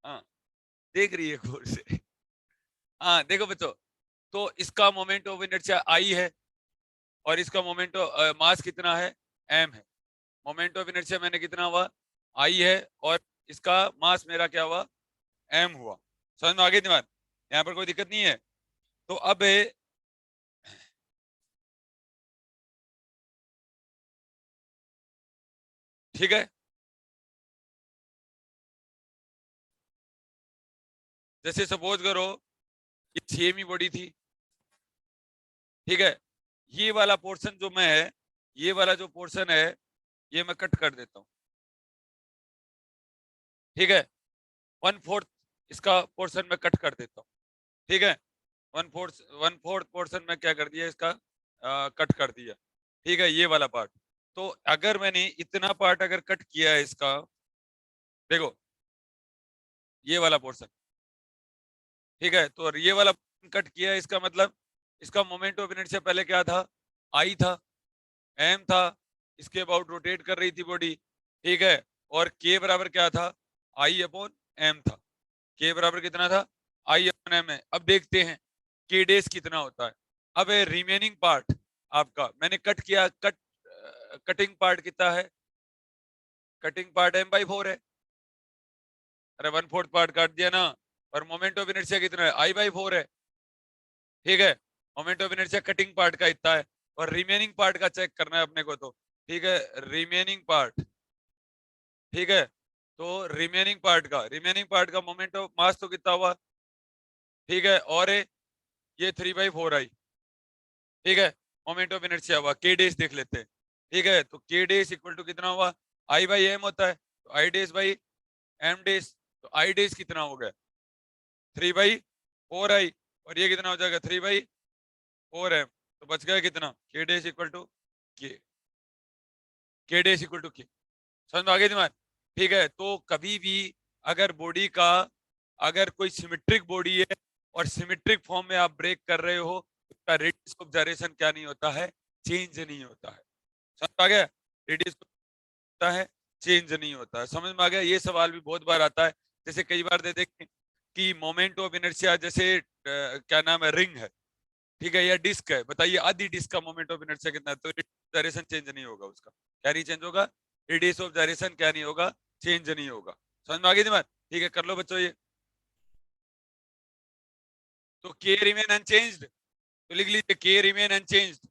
हाँ, देख रही है गौर से। हाँ देखो बच्चों, तो इसका मोमेंट ऑफ इनर्शिया आई है और इसका मोमेंट ऑफ मास कितना है, एम है, मोमेंट ऑफ इनर्शिया मैंने कितना हुआ, आई है, और इसका मास मेरा क्या हुआ, एम हुआ। समझ में आ गई दिमाग, यहाँ पर कोई दिक्कत नहीं है। तो अब ठीक है, जैसे सपोज करो ये सेम ही बॉडी थी, ठीक है, ये वाला पोर्शन जो मैं है, ये वाला जो पोर्शन है ये मैं कट कर देता हूं, ठीक है, 1/4 इसका पोर्शन मैं कट कर देता हूँ, ठीक है, 1/4 पोर्शन में क्या कर दिया इसका कट कर दिया, ठीक है, ये वाला पार्ट। तो अगर मैंने इतना पार्ट अगर कट किया है इसका, देखो ये वाला पोर्शन, ठीक है, तो ये वाला कट किया है, इसका मतलब इसका मोमेंट ऑफ इनर्शिया पहले क्या था, आई था, एम था, इसके अबाउट रोटेट कर रही थी बॉडी, ठीक है, और के बराबर क्या था, आई अपॉन एम था, के बराबर कितना था, आई अपॉन एम है। अब देखते हैं के डेज कितना होता है। अब रिमेनिंग पार्ट आपका मैंने कट किया, कटिंग पार्ट कितना है, कटिंग पार्ट m/4 है, अरे 1/4 पार्ट काट दिया ना, और मोमेंट ऑफ इनर्शिया कितना है, I/4 है, ठीक है, moment of inertia cutting part का इतना है, और रिमेनिंग पार्ट का चेक करना है अपने को, तो ठीक है, रिमेनिंग पार्ट, ठीक है, तो रिमेनिंग पार्ट का मोमेंट ऑफ मास तो कितना हुआ, ठीक है, और ये 3/4 आई, ठीक है, मोमेंट ऑफ इनर्शिया हुआ, के डेज देख लेते हैं, ठीक है, तो के डेज इक्वल टू कितना हुआ, I/m होता है, तो आई डेज बाई एम डेज, तो आई डेज कितना हो गया, 3/4 आई, और ये कितना हो जाएगा 3/4m, तो बच गया कितना, के डेज इक्वल टू के डेज इक्वल टू के, समझ में आ गई दिमाग, ठीक है। तो कभी भी अगर बॉडी का अगर कोई सिमेट्रिक बॉडी है और सिमेट्रिक फॉर्म में आप ब्रेक कर रहे हो, उसका रेडियस ऑफ जाइरेशन क्या नहीं होता है, चेंज नहीं होता है, समझ में आ गया, रेडियस होता है चेंज नहीं होता है, समझ में आ गया। ये सवाल भी बहुत बार आता है, जैसे कई बार दे देखें कि मोमेंट ऑफ इनर्शिया, जैसे क्या नाम है, रिंग है, ठीक है, या डिस्क है, बताइए आधी डिस्क का मोमेंट ऑफ इनर्शिया कितना है, तो डायरेक्शन चेंज नहीं होगा, उसका क्या नहीं चेंज होगा, रेडियस ऑफ डायरेक्शन क्या नहीं होगा, चेंज नहीं होगा, समझ में आ गई दिमाग, ठीक है, कर लो बच्चों ये। तो के रिमेन अनचेंज्ड, तो लिख लीजिए के रिमेन अनचेंज्ड,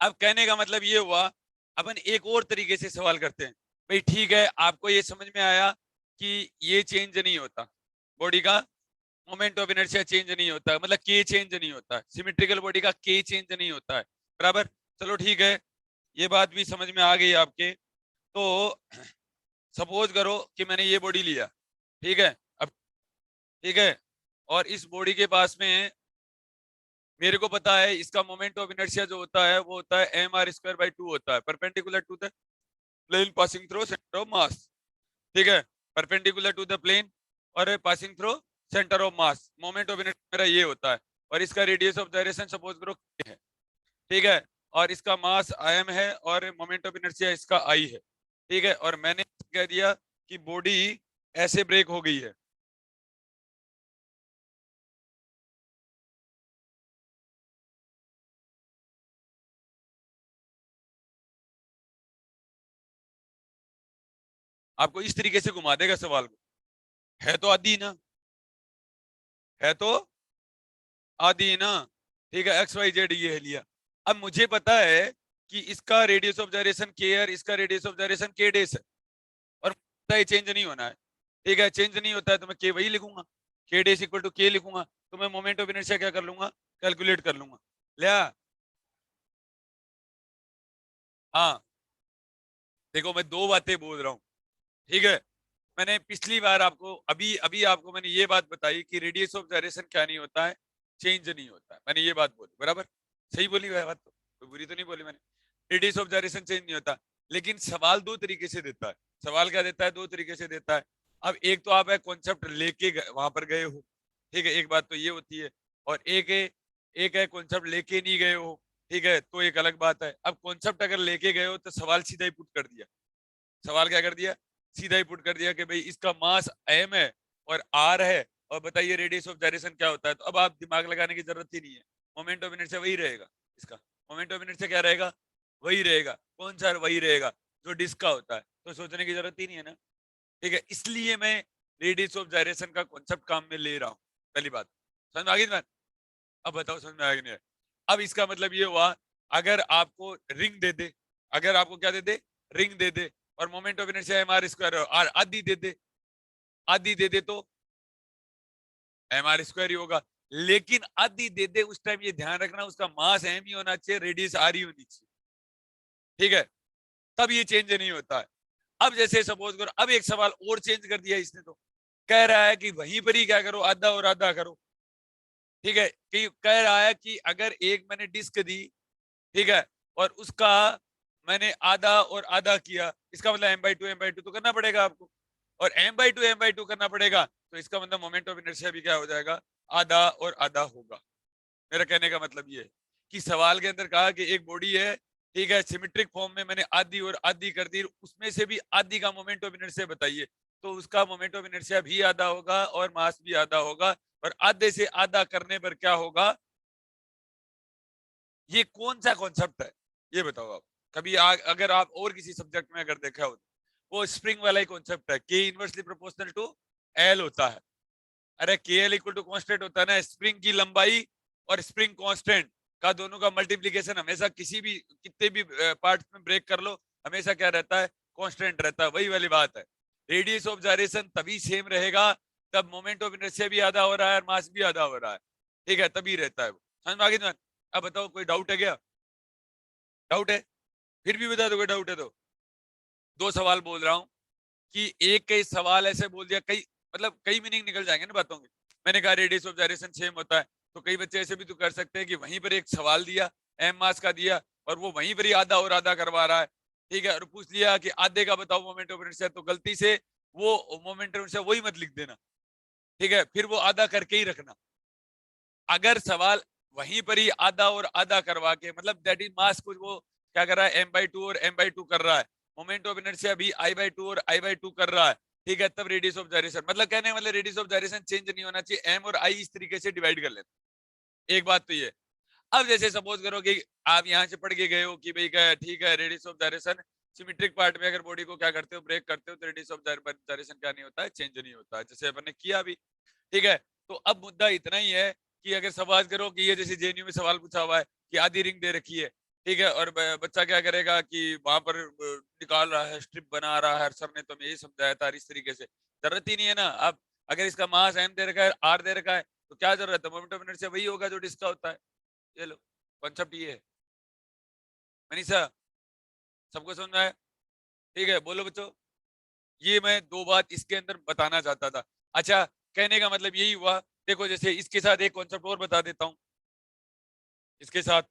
अब कहने का मतलब ये हुआ, अपन एक और तरीके से सवाल करते हैं, भाई ठीक है, आपको ये समझ में आया कि ये चेंज नहीं होता, बॉडी का मोमेंट ऑफ इनर्शिया चेंज नहीं होता, मतलब के चेंज नहीं होता है, सिमेट्रिकल बॉडी का के चेंज नहीं होता है, बराबर, चलो ठीक है, ये बात भी समझ में आ गई आपके। तो सपोज करो कि मैंने ये बॉडी लिया, ठीक है, अब ठीक है, और इस बॉडी के पास में मेरे को पता है इसका मोमेंट ऑफ इनर्शिया जो होता है वो होता है mr²/2 होता है, perpendicular to the plane passing through centre of mass, ठीक है, परपेंडिकुलर टू द प्लेन और passing through centre of mass, moment of inertia मेरा ये होता है, और इसका रेडियस ऑफ डायरेक्शन सपोज करो k है, ठीक है, और इसका मास m है और मोमेंट ऑफ इनर्शिया इसका I है, ठीक है, और मैंने कह दिया कि बॉडी ऐसे ब्रेक हो गई है, आपको इस तरीके से घुमा देगा सवाल को, है तो आधी ना, है तो आधी ना, ठीक है, XYZ ये है लिया, अब मुझे पता है कि इसका रेडियस ऑफ जाइरेशन के है, इसका रेडियस ऑफ जाइरेशन के डेस है, और पता है चेंज नहीं होना है, ठीक है, चेंज नहीं होता है तो मैं के वही लिखूंगा, के डेस इक्वल टू के लिखूंगा, तो मैं मोमेंट ऑफ इनर्शिया क्या कर लूंगा, कैलकुलेट कर लूंगा, लिया, हाँ, देखो मैं दो बातें बोल रहा हूँ, ठीक है, मैंने पिछली बार आपको अभी अभी आपको मैंने ये बात बताई कि रेडियस ऑफ जाइरेशन क्या नहीं होता है, चेंज नहीं होता है, मैंने ये बात बोली, बराबर, सही बोली वह बात, तो कोई बुरी तो नहीं बोली मैंने, रेडियस ऑफ जाइरेशन चेंज नहीं होता, लेकिन सवाल दो तरीके से देता है, सवाल क्या देता है, दो तरीके से देता है। अब एक तो आप कॉन्सेप्ट लेके वहां पर गए हो, ठीक है, एक बात तो ये होती है, और एक है कॉन्सेप्ट लेके नहीं गए हो, ठीक है, तो एक अलग बात है। अब कॉन्सेप्ट अगर लेके गए हो तो सवाल सीधा ही पुट कर दिया, सवाल क्या कर दिया, सीधा ही पुट कर दिया कि भाई इसका मास m है और r है, और बताइए रेडियस ऑफ जाइरेशन क्या होता है, तो अब आप दिमाग लगाने की जरूरत ही नहीं है, मोमेंट ऑफ इनर्शिया वही रहेगा इसका, मोमेंट ऑफ इनर्शिया क्या रहेगा, वही रहेगा। कौन सा वही रहेगा, जो डिस्क का होता है, तो सोचने की जरूरत ही नहीं है ना। ठीक है, इसलिए मैं रेडियस ऑफ जायरेशन का कॉन्सेप्ट काम में ले रहा हूँ। पहली बात समझ में आ गई तुम्हें? अब बताओ समझ में आया कि नहीं आया? अब इसका मतलब ये हुआ, अगर आपको रिंग दे दे, अगर आपको क्या दे दे, रिंग दे दे, और moment of inertia M R square आधी दे दे, आधी दे दे तो एम आर स्क्वायर ही होगा। लेकिन आधी दे दे उस टाइम ये ध्यान रखना, उसका मास एम ही होना चाहिए, रेडियस आर ही होनी चाहिए। ठीक है, तब ये चेंज नहीं होता है। अब जैसे सपोज करो, अब एक सवाल और चेंज कर दिया इसने, तो कह रहा है कि वहीं पर ही क्या करो, आधा और आधा करो। ठीक है, कि कह रहा है कि अगर एक मैंने डिस्क दी, ठीक है, और उसका मैंने आधा और आधा किया, इसका मतलब m/2 तो करना पड़ेगा आपको, और m/2 करना पड़ेगा, तो इसका मतलब मोमेंट ऑफ इनर्शिया भी क्या हो जाएगा, आधा और आधा होगा। मेरा कहने का मतलब ये है कि सवाल के अंदर कहा कि एक बॉडी है, ठीक है, सिमेट्रिक फॉर्म में मैंने आधी और आधी कर दी, उसमें से भी आधी का मोमेंट ऑफ इनर्शिया बताइए, तो उसका मोमेंट ऑफ इनर्शिया भी आधा होगा और मास भी आधा होगा, और आधे से आधा करने पर क्या होगा। ये कौन सा कॉन्सेप्ट है, ये बताओ आप। कभी अगर आप और किसी सब्जेक्ट में अगर देखा हो, वो स्प्रिंग वाला ही कॉन्सेप्ट है, के इनवर्सली प्रोपोर्शनल टू एल होता है। अरे के एल इक्वल टू कॉन्स्टेंट होता है ना, स्प्रिंग की लंबाई और स्प्रिंग कांस्टेंट का दोनों का मल्टीप्लीकेशन हमेशा किसी भी कितने भी पार्ट में ब्रेक कर लो, हमेशा क्या रहता है, कांस्टेंट रहता है। वही वाली बात है, रेडियस ऑफ जायरेशन तभी सेम रहेगा तब मोमेंट ऑफ इनर्शिया भी आधा हो रहा है और मास भी आधा हो रहा है। ठीक है, तभी रहता है वो। समझ में आ गई? अब बताओ कोई डाउट है क्या? डाउट है? फिर भी बता दो कोई डाउट है तो। दो सवाल बोल रहा हूँ कि एक कई सवाल ऐसे बोल दिया, कई मतलब कई मीनिंग निकल जाएंगे ना बातों के। मैंने कहा रेडियस ऑफ जायरेशन सेम होता है, तो कई बच्चे ऐसे भी तो कर सकते हैं कि वहीं पर एक सवाल दिया, एम मास का दिया, और वो वहीं पर ही आधा और आधा करवा रहा है। ठीक है, और पूछ लिया कि आधे का बताओ मोमेंट ऑफ इनर्शिया, तो गलती से वो मोमेंट ऑफ इनर्शिया वही मत लिख देना। ठीक है, फिर वो आधा करके ही रखना। अगर सवाल वहीं पर ही आधा और आधा करवा के, मतलब दैट इज मास को वो क्या कर रहा है, m/2 और m/2 कर रहा है, मोमेंट ऑफ इनर्शिया भी I/2 और I/2 कर रहा है। ठीक है, तब रेडियस ऑफ जायरेशन, मतलब कहने वाले रेडियस ऑफ जायरेशन चेंज नहीं होना चाहिए, m और I इस तरीके से डिवाइड कर लेते। एक बात तो ये। अब जैसे सपोज करो कि आप यहाँ से पढ़ के गए हो कि भाई क्या, ठीक है, radius of gyration symmetric part में अगर बॉडी को क्या करते हो, ब्रेक करते हो, तो रेडियस ऑफ जायरेशन क्या नहीं होता है, चेंज नहीं होता है, जैसे अपन ने किया अभी। ठीक है, तो अब मुद्दा इतना ही है कि अगर सवाल करो कि ये जैसे जेएनयू में सवाल पूछा हुआ है कि आधी रिंग दे रखी है, ठीक है, और बच्चा क्या करेगा कि वहां पर निकाल रहा है, स्ट्रिप बना रहा है, सर ने तो हमें यही समझाया था, इस तरीके से जरूरत ही नहीं है ना। अब अगर इसका मास एम दे रखा है, आर दे रखा है, तो क्या जरूरत है, मोमेंट ऑफ इनर्शिया वही होगा जो डिस्क का होता है। ये लो, कॉन्सेप्ट ये है। मनीषा, सबको समझ में आया? ठीक है, बोलो बच्चों। ये मैं दो बात इसके अंदर बताना चाहता था। अच्छा, कहने का मतलब यही हुआ, देखो जैसे इसके साथ एक कॉन्सेप्ट और बता देता हूँ इसके साथ,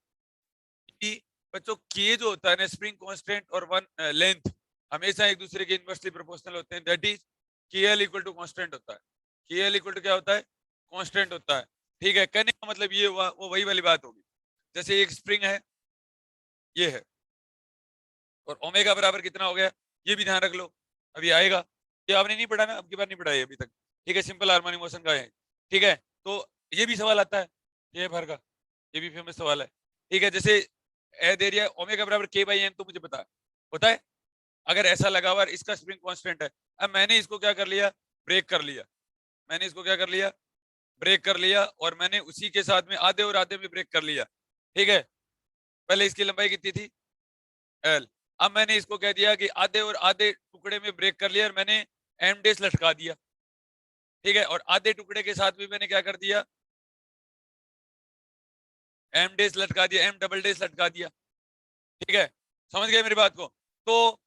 कि बच्चों के जो होता है ना, स्प्रिंग कांस्टेंट और वन लेंथ हमेशा एक दूसरे के इनवर्सली प्रोपोर्शनल होते हैं, दैट इज के एल इक्वल टू कांस्टेंट होता है। के एल इक्वल टू क्या होता है, कांस्टेंट होता है। ठीक है, कहने का मतलब ये हुआ, वो वही वाली बात होगी, जैसे एक स्प्रिंग है, ये है, और ओमेगा बराबर कितना हो गया, ये भी ध्यान रख लो, अभी आएगा। ये आपने नहीं पढ़ा ना, अब की बार नहीं पढ़ा है अभी तक। ठीक है, सिंपल हार्मोनिक मोशन का है। ठीक है, तो ये भी सवाल आता है, ये भर का, ये भी फेमस सवाल है। ठीक है, जैसे ए दे दिया ओमेगा बराबर k/m, तो मुझे पता है, होता है। अगर ऐसा लगा हुआ इसका स्प्रिंग कांस्टेंट है, अब मैंने इसको क्या कर लिया, ब्रेक कर लिया, मैंने इसको क्या कर लिया, ब्रेक कर लिया, और मैंने उसी के साथ में आधे और आधे में ब्रेक कर लिया। ठीक है, पहले इसकी लंबाई कितनी थी, एल। अब मैंने इसको कह दिया कि आधे और आधे टुकड़े में ब्रेक कर लिया, और मैंने एम डेस लटका दिया। ठीक है, और आधे टुकड़े के साथ भी मैंने क्या कर दिया, एम डेस लटका दिया, एम डबल डेस लटका दिया। ठीक है, समझ गए मेरी बात को? तो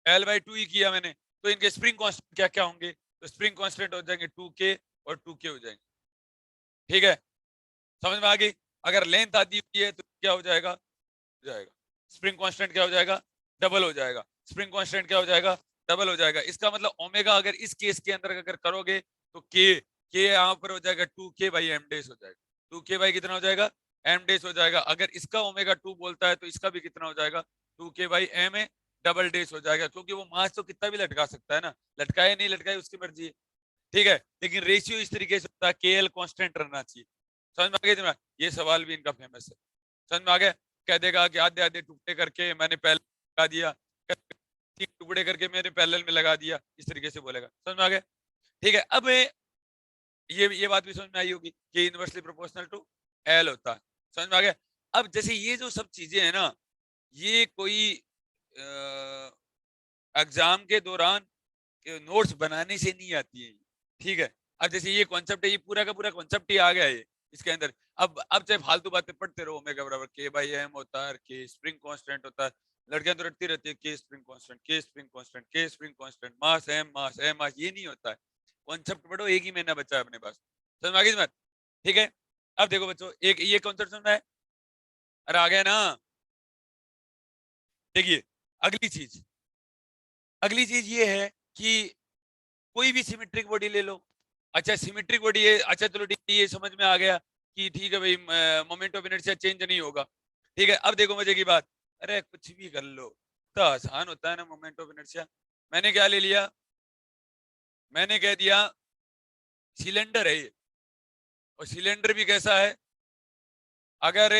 L/2 ही किया मैंने, तो इनके स्प्रिंग कांस्टेंट क्या क्या होंगे, तो स्प्रिंग कांस्टेंट हो जाएंगे 2k और 2k हो जाएंगे। ठीक है, समझ में आ गई? अगर लेंथ आधी हुई है तो क्या हो जाएगा, स्प्रिंग कांस्टेंट क्या हो जाएगा, डबल हो जाएगा। स्प्रिंग कांस्टेंट क्या हो जाएगा, डबल हो जाएगा। इसका मतलब ओमेगा अगर इस केस के अंदर अगर करोगे तो के यहाँ पर हो जाएगा 2k/m डेस हो जाएगा, 2k कितना हो जाएगा, m डेस हो जाएगा। अगर इसका ओमेगा 2 बोलता है तो इसका भी कितना हो जाएगा, 2k/m डबल डेस हो जाएगा, क्योंकि वो मास तो कितना भी लटका सकता है ना, लटकाए नहीं लटकाए उसकी मर्जी है। ठीक है, लेकिन रेशियो इस तरीके से होता है, के एल कॉन्स्टेंट रहना चाहिए। समझ में आ गई तुम्हारा? ये सवाल भी इनका फेमस है। समझ में आ गया? कह देगा कि आधे आधे टुकड़े करके मैंने पहले लगा दिया, 3 टुकड़े करके मैंने पैरेलल में लगा दिया, इस तरीके से बोलेगा। समझ में आ गया? ठीक है, अब ये बात भी समझ में आई होगी कि इनवर्सली प्रोपोर्शनल टू एल होता है। समझ में आ गया? अब जैसे ये जो सब चीजें हैं ना, ये कोई एग्जाम के दौरान नोट्स बनाने से नहीं आती है, ठीक है? अब जैसे ये कॉन्सेप्ट है, ये पूरा का पूरा कॉन्सेप्ट ही आ गया है इसके अंदर। अब चाहे फालतू बातें पढ़ते रहो, ओमेगा बराबर के बाई एम होता है, के स्प्रिंग कांस्टेंट होता है, लड़कियां तो रटती रहती है के स्प्रिंग कांस्टेंट, के स्प्रिंग कांस्टेंट, के स्प्रिंग कांस्टेंट, मास एम मास, ये नहीं होता है। कॉन्सेप्ट पढ़ो, एक ही महीना बचा है अपने पास। समझ में आ गई इस बात? ठीक है, अब देखो बच्चों, एक ये कॉन्सेप्ट समझ में आया? अरे आ गया ना? देखिए अगली चीज ये है कि कोई भी सिमेट्रिक बॉडी ले लो। अच्छा सिमेट्रिक बॉडी है, अच्छा चलो ठीक है, ये समझ में आ गया कि ठीक है भाई, मोमेंट ऑफ इनर्शिया चेंज नहीं होगा। ठीक है, अब देखो मजे की बात, अरे कुछ भी कर लो तो आसान होता है ना मोमेंट ऑफ इनर्शिया। मैंने क्या ले लिया, मैंने कह दिया सिलेंडर है ये, और सिलेंडर भी कैसा है, अगर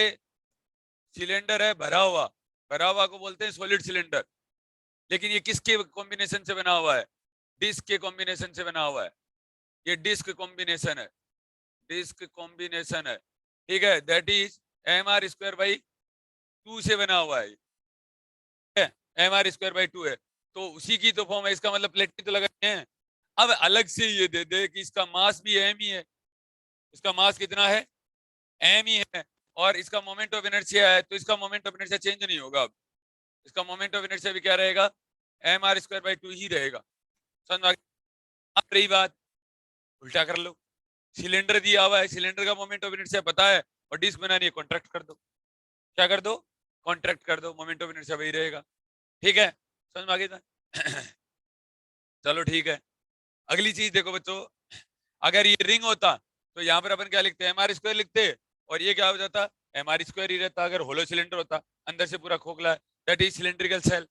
सिलेंडर है भरा हुआ को बोलते हैं सॉलिड सिलेंडर, लेकिन ये किसके कॉम्बिनेशन से बना हुआ है, डिस्क के कॉम्बिनेशन से बना हुआ है, ये डिस्क कॉम्बिनेशन है, डिस्क कॉम्बिनेशन है। ठीक है, that is M R square by 2 से बना हुआ है, एम आर स्क्वायर बाई 2 है, तो उसी की तो फॉर्म है, इसका मतलब प्लेट तो लगाए हैं। अब अलग से ये दे दे कि इसका मास भी एम ही है, इसका मास कितना है, एम ही है, और इसका मोमेंट ऑफ इनर्शिया है, तो इसका मोमेंट ऑफ इनर्शिया चेंज नहीं होगा। अब इसका मोमेंट ऑफ इनर्शिया भी क्या रहेगा, एम आर स्क्वायर बाई 2 ही रहेगा। समझ में आ गया? अब रही बात, उल्टा कर लो, सिलेंडर दिया हुआ है, सिलेंडर का मोमेंट ऑफ इनर्शिया पता है, और डिस्क बनानी है, कॉन्ट्रैक्ट कर दो, क्या कर दो, कॉन्ट्रैक्ट कर दो, मोमेंट ऑफ इनर्शिया वही रहेगा। ठीक है, समझ में आ गया? चलो ठीक है, अगली चीज देखो बच्चों, अगर ये रिंग होता तो यहाँ पर अपन क्या लिखते, एम आर स्क्वायर लिखते, और ये क्या हो जाता, एम आर स्क्वायर ही रहता। अगर होलो सिलेंडर होता, अंदर से पूरा खोखला है, that is cylindrical shell,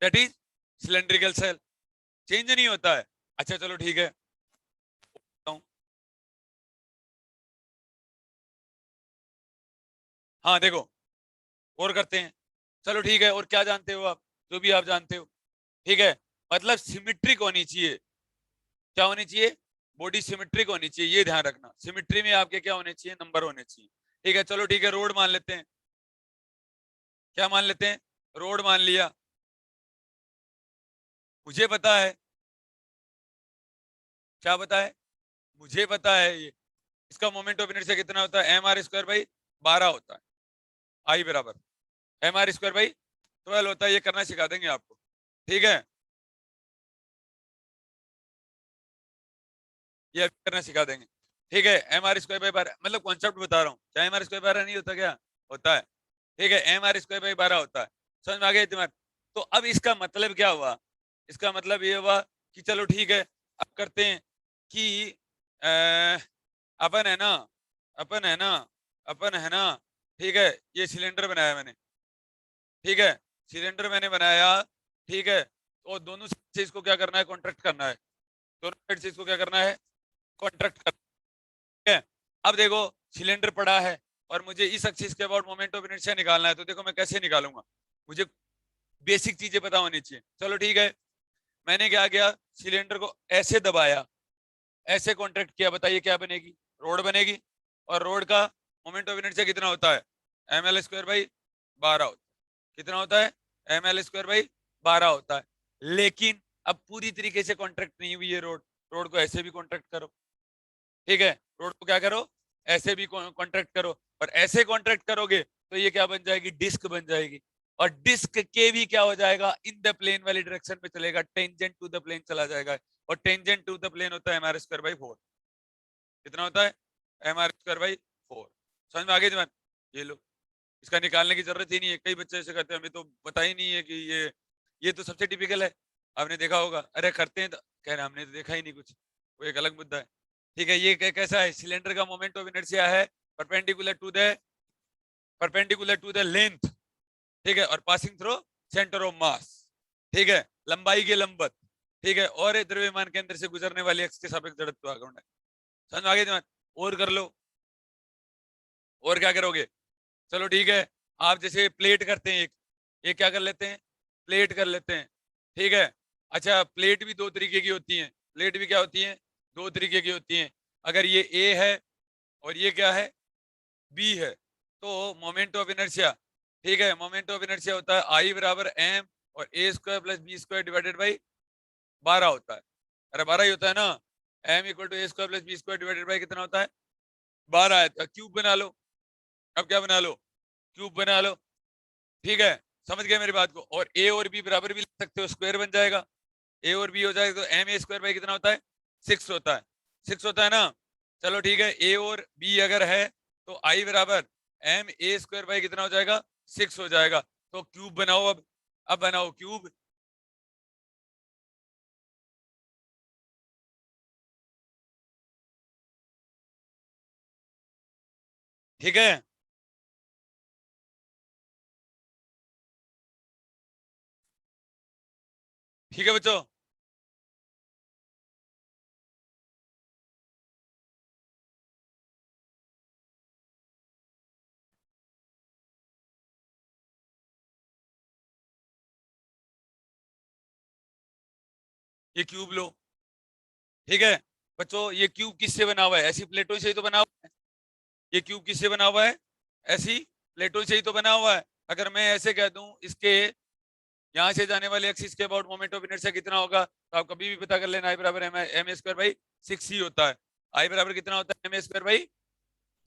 that is cylindrical shell, change नहीं होता है। अच्छा चलो ठीक है, हाँ देखो और करते हैं, चलो ठीक है, और क्या जानते हो आप, जो भी आप जानते हो, ठीक है, मतलब सिमेट्रिक होनी चाहिए, क्या होनी चाहिए, बॉडी सिमेट्रिक होनी चाहिए, ये ध्यान रखना, सिमेट्री में आपके क्या होने चाहिए, नंबर होने चाहिए। ठीक है, चलो ठीक है, रोड मान लेते हैं, क्या मान लेते हैं, रोड मान लिया, मुझे पता है, क्या पता है, मुझे पता है ये, इसका मोमेंट ऑफ इनर्शिया कितना होता है, एम आर स्क्वायर बाई 12 होता है, आई बराबर एम आर स्क्वायर बाई 12 होता है, ये करना सिखा देंगे आपको। ठीक है, ये अभी करना सिखा देंगे। ठीक है, एम आर स्क्वायर बाई 12, मतलब कॉन्सेप्ट बता रहा हूँ, क्या एम आर स्क्वायर 12 नहीं होता, क्या होता है? ठीक है, एम आर स्क्वायर बाई 12 होता है, समझ में आ गया तुम्हारे? तो अब इसका मतलब क्या हुआ, इसका मतलब ये हुआ कि चलो ठीक है, अब करते हैं कि अपन है ना, अपन है ना, अपन है ना, ठीक है, ये सिलेंडर बनाया मैंने, ठीक है, सिलेंडर मैंने बनाया, ठीक है, और दोनों से इसको क्या करना है, कॉन्ट्रैक्ट करना है, दोनों साइड से इसको क्या करना है, कॉन्ट्रैक्ट करना है। अब देखो सिलेंडर पड़ा है, और मुझे इस एक्सिस के अबाउट मोमेंट ऑफ इनर्शिया निकालना है, तो देखो मैं कैसे निकालूंगा, मुझे बेसिक चीजें पता होनी चाहिए। चलो ठीक है, मैंने क्या किया, सिलेंडर को ऐसे दबाया, ऐसे कॉन्ट्रैक्ट किया, बताइए क्या बनेगी, रोड बनेगी, और रोड का मोमेंट ऑफ इनर्शिया कितना होता है, एम एल स्क्वायर बाई 12 होता है, कितना होता है, एम एल स्क्वायर बाई 12 होता है। लेकिन अब पूरी तरीके से कॉन्ट्रैक्ट नहीं हुई है रोड, रोड को ऐसे भी कॉन्ट्रैक्ट करो, ठीक है, रोड को क्या करो, ऐसे भी कॉन्ट्रैक्ट करो, और ऐसे कॉन्ट्रैक्ट करोगे तो ये क्या बन जाएगी, डिस्क बन जाएगी, और डिस्क के भी क्या हो जाएगा, इन द प्लेन वाली डायरेक्शन में चलेगा, टेंजेंट टू द प्लेन चला जाएगा, और टेंजेंट टू द प्लेन होता है एम आर स्क्वायर बाई 4, कितना होता है, एम आर स्क्वायर बाई 4। समझ में आ गई जमान? ये लो, इसका निकालने की जरूरत ही नहीं है, कई बच्चे ऐसे करते हैं, हमें तो पता ही नहीं है कि ये तो सबसे टिपिकल है, आपने देखा होगा, अरे करते हैं तो कह रहे हमने तो देखा ही नहीं कुछ, वो एक अलग मुद्दा है। ठीक है, ये कैसा है, सिलेंडर का मोमेंट ऑफ इनर्शिया है परपेंडिकुलर टू द लेंथ, ठीक है, और passing through centre of mass, ठीक है, लंबाई के लंबवत, ठीक है, और द्रव्यमान के अंदर से गुजरने वाली अक्ष के सापेक्ष जड़त्व समझ में आ गया? और कर लो, और क्या करोगे, चलो ठीक है, आप जैसे प्लेट करते हैं, एक क्या कर लेते हैं, प्लेट कर लेते हैं, ठीक है। अच्छा, प्लेट भी दो तरीके की होती हैं, प्लेट भी क्या होती हैं, दो तरीके की होती हैं। अगर ये ए है और ये क्या है, बी है, तो मोमेंट ऑफ इनर्शिया, ठीक है, मोमेंट ऑफ इनर्शिया होता है आई बराबर एम और A square plus B square divided by 12 होता है। अरे 12 ही होता है ना, M equal to A square plus B square divided by कितना होता है, 12 है। तो क्यूब बना लो, अब क्या बना लो, क्यूब बना लो, ठीक है। समझ गए मेरी बात को। और ए और बी बराबर भी लिख सकते हो, स्क्वायर बन जाएगा, ए और बी हो जाएगा, तो एम ए स्क्वायर बाई कितना होता है, 6 होता है, 6 होता है ना। चलो ठीक है, ए और बी अगर है तो आई बराबर एम ए स्क्वायर बाई कितना हो जाएगा, 6 हो जाएगा। तो क्यूब बनाओ, अब बनाओ क्यूब, ठीक है। ठीक है बच्चों, ये क्यूब लो, ठीक है। बच्चों ये क्यूब किससे बना हुआ है, ऐसी प्लेटों से ही तो बना हुआ है। ये क्यूब किससे बना हुआ है, ऐसी प्लेटों से ही तो बना हुआ है। अगर मैं ऐसे कह दूं, इसके यहाँ से जाने वाले एक्सिस के अबाउट मोमेंट ऑफ इनर्शिया कितना होगा, तो आप कभी भी पता कर लेना, आई बराबर एम ए स्क्वायर बाई 6 ही होता है। आई बराबर कितना होता है, एम ए स्क्वायर बाई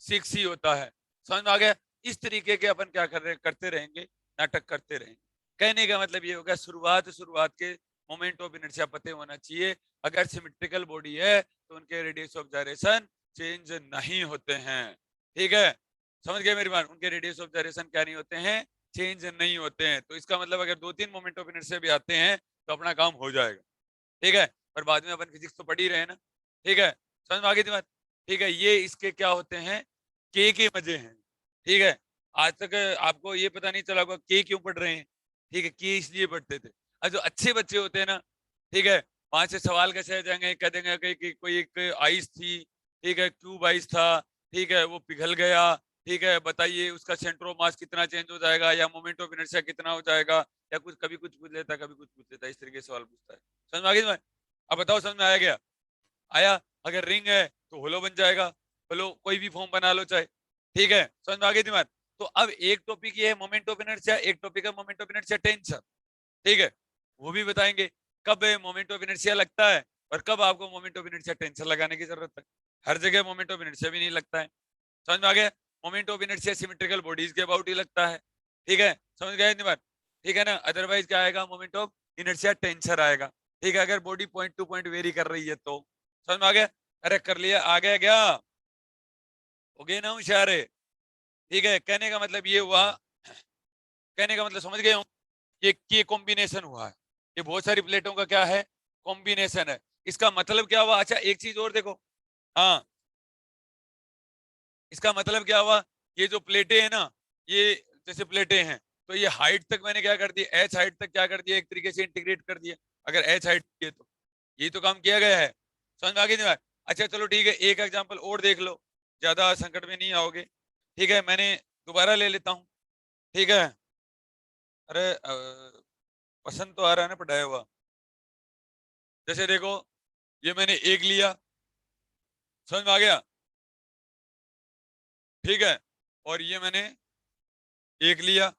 6 ही होता है। समझ में आ गया। इस तरीके के अपन क्या कर रहे करते रहेंगे, नाटक करते रहेंगे। कहने का मतलब ये होगा, शुरुआत के मोमेंट ऑफ इनर्शिया पते होना चाहिए। अगर सिमेट्रिकल बॉडी है तो उनके रेडियस ऑफ जायरेशन चेंज नहीं होते हैं, ठीक है। समझ गए मेरी बात, उनके रेडियस ऑफ जायरेशन क्या नहीं होते हैं, चेंज नहीं होते हैं। तो इसका मतलब अगर 2-3 मोमेंट ऑफ इनर्शिया भी आते हैं तो अपना काम हो जाएगा, ठीक है। पर बाद में अपन फिजिक्स तो पढ़ ही रहे हैं ना, ठीक है। समझ में आ गई थी बात, ठीक है। ये इसके क्या होते हैं, के मजे हैं, ठीक है। आज तक आपको ये पता नहीं चला होगा के क्यों पढ़ रहे हैं, ठीक है, के इसलिए पढ़ते थे। और जो अच्छे बच्चे होते हैं ना, ठीक है, वहां से सवाल कैसे आ जाएंगे, कह देंगे कि कोई एक आइस थी, ठीक है, क्यूब आइस था, ठीक है, वो पिघल गया, ठीक है, बताइए उसका सेंटर ऑफ मास कितना चेंज हो जाएगा, या मोमेंट ऑफ इनर्शिया कितना हो जाएगा, या कुछ कभी कुछ पूछ लेता है, कभी कुछ पूछ लेता है, इस तरीके से सवाल पूछता है। समझ में आ गई तुम्हें? अब बताओ, समझ में आया क्या, आया? अगर रिंग है तो होलो बन जाएगा, होलो कोई भी फॉर्म बना लो चाहे, ठीक है। समझ में आ गई तुम्हारे? तो अब एक टॉपिक ये है मोमेंट ऑफ इनर्शिया, एक टॉपिक है मोमेंट ऑफ इनर्शिया टेंशन, ठीक है। वो भी बताएंगे कब मोमेंट ऑफ इनर्शिया लगता है और कब आपको मोमेंट ऑफ इनर्शिया टेंशन लगाने की जरूरत है। हर जगह मोमेंट ऑफ इनर्शिया भी नहीं लगता है। समझ में आ गया? Moment of inertia symmetrical bodies के अबाउट ही लगता है, ठीक है। समझ गए इतनी बात, ठीक है ना। अदरवाइज क्या आएगा, मोमेंट ऑफ इनर्शिया टेंसर आएगा, ठीक है, अगर body point two point very कर रही है तो। समझ में आ गया? अरे कर लिया, आ गया क्या, हो गए ना होशियारे, ठीक है। कहने का मतलब ये हुआ, कहने का मतलब समझ गए हो, ये कॉम्बिनेशन हुआ है, ये बहुत सारी प्लेटों का क्या है, कॉम्बिनेशन है। इसका मतलब क्या हुआ, अच्छा एक चीज और देखो, हाँ, इसका मतलब क्या हुआ, ये जो प्लेटें हैं ना, ये जैसे प्लेटें हैं, तो ये हाइट तक मैंने क्या कर दिया, एच हाइट तक क्या कर दिया, एक तरीके से इंटीग्रेट कर दिया। अगर एच हाइट है तो यही तो काम किया गया है। समझ में आ गई नहीं बात? अच्छा चलो ठीक है, एक एग्जांपल और देख लो, ज्यादा संकट में नहीं आओगे, ठीक है। मैंने दोबारा ले लेता हूँ, ठीक है। अरे पसंद तो आ रहा है ना पढ़ाया हुआ। जैसे देखो, ये मैंने एक लिया, समझ में आ गया, ठीक है, और ये मैंने एक लिया,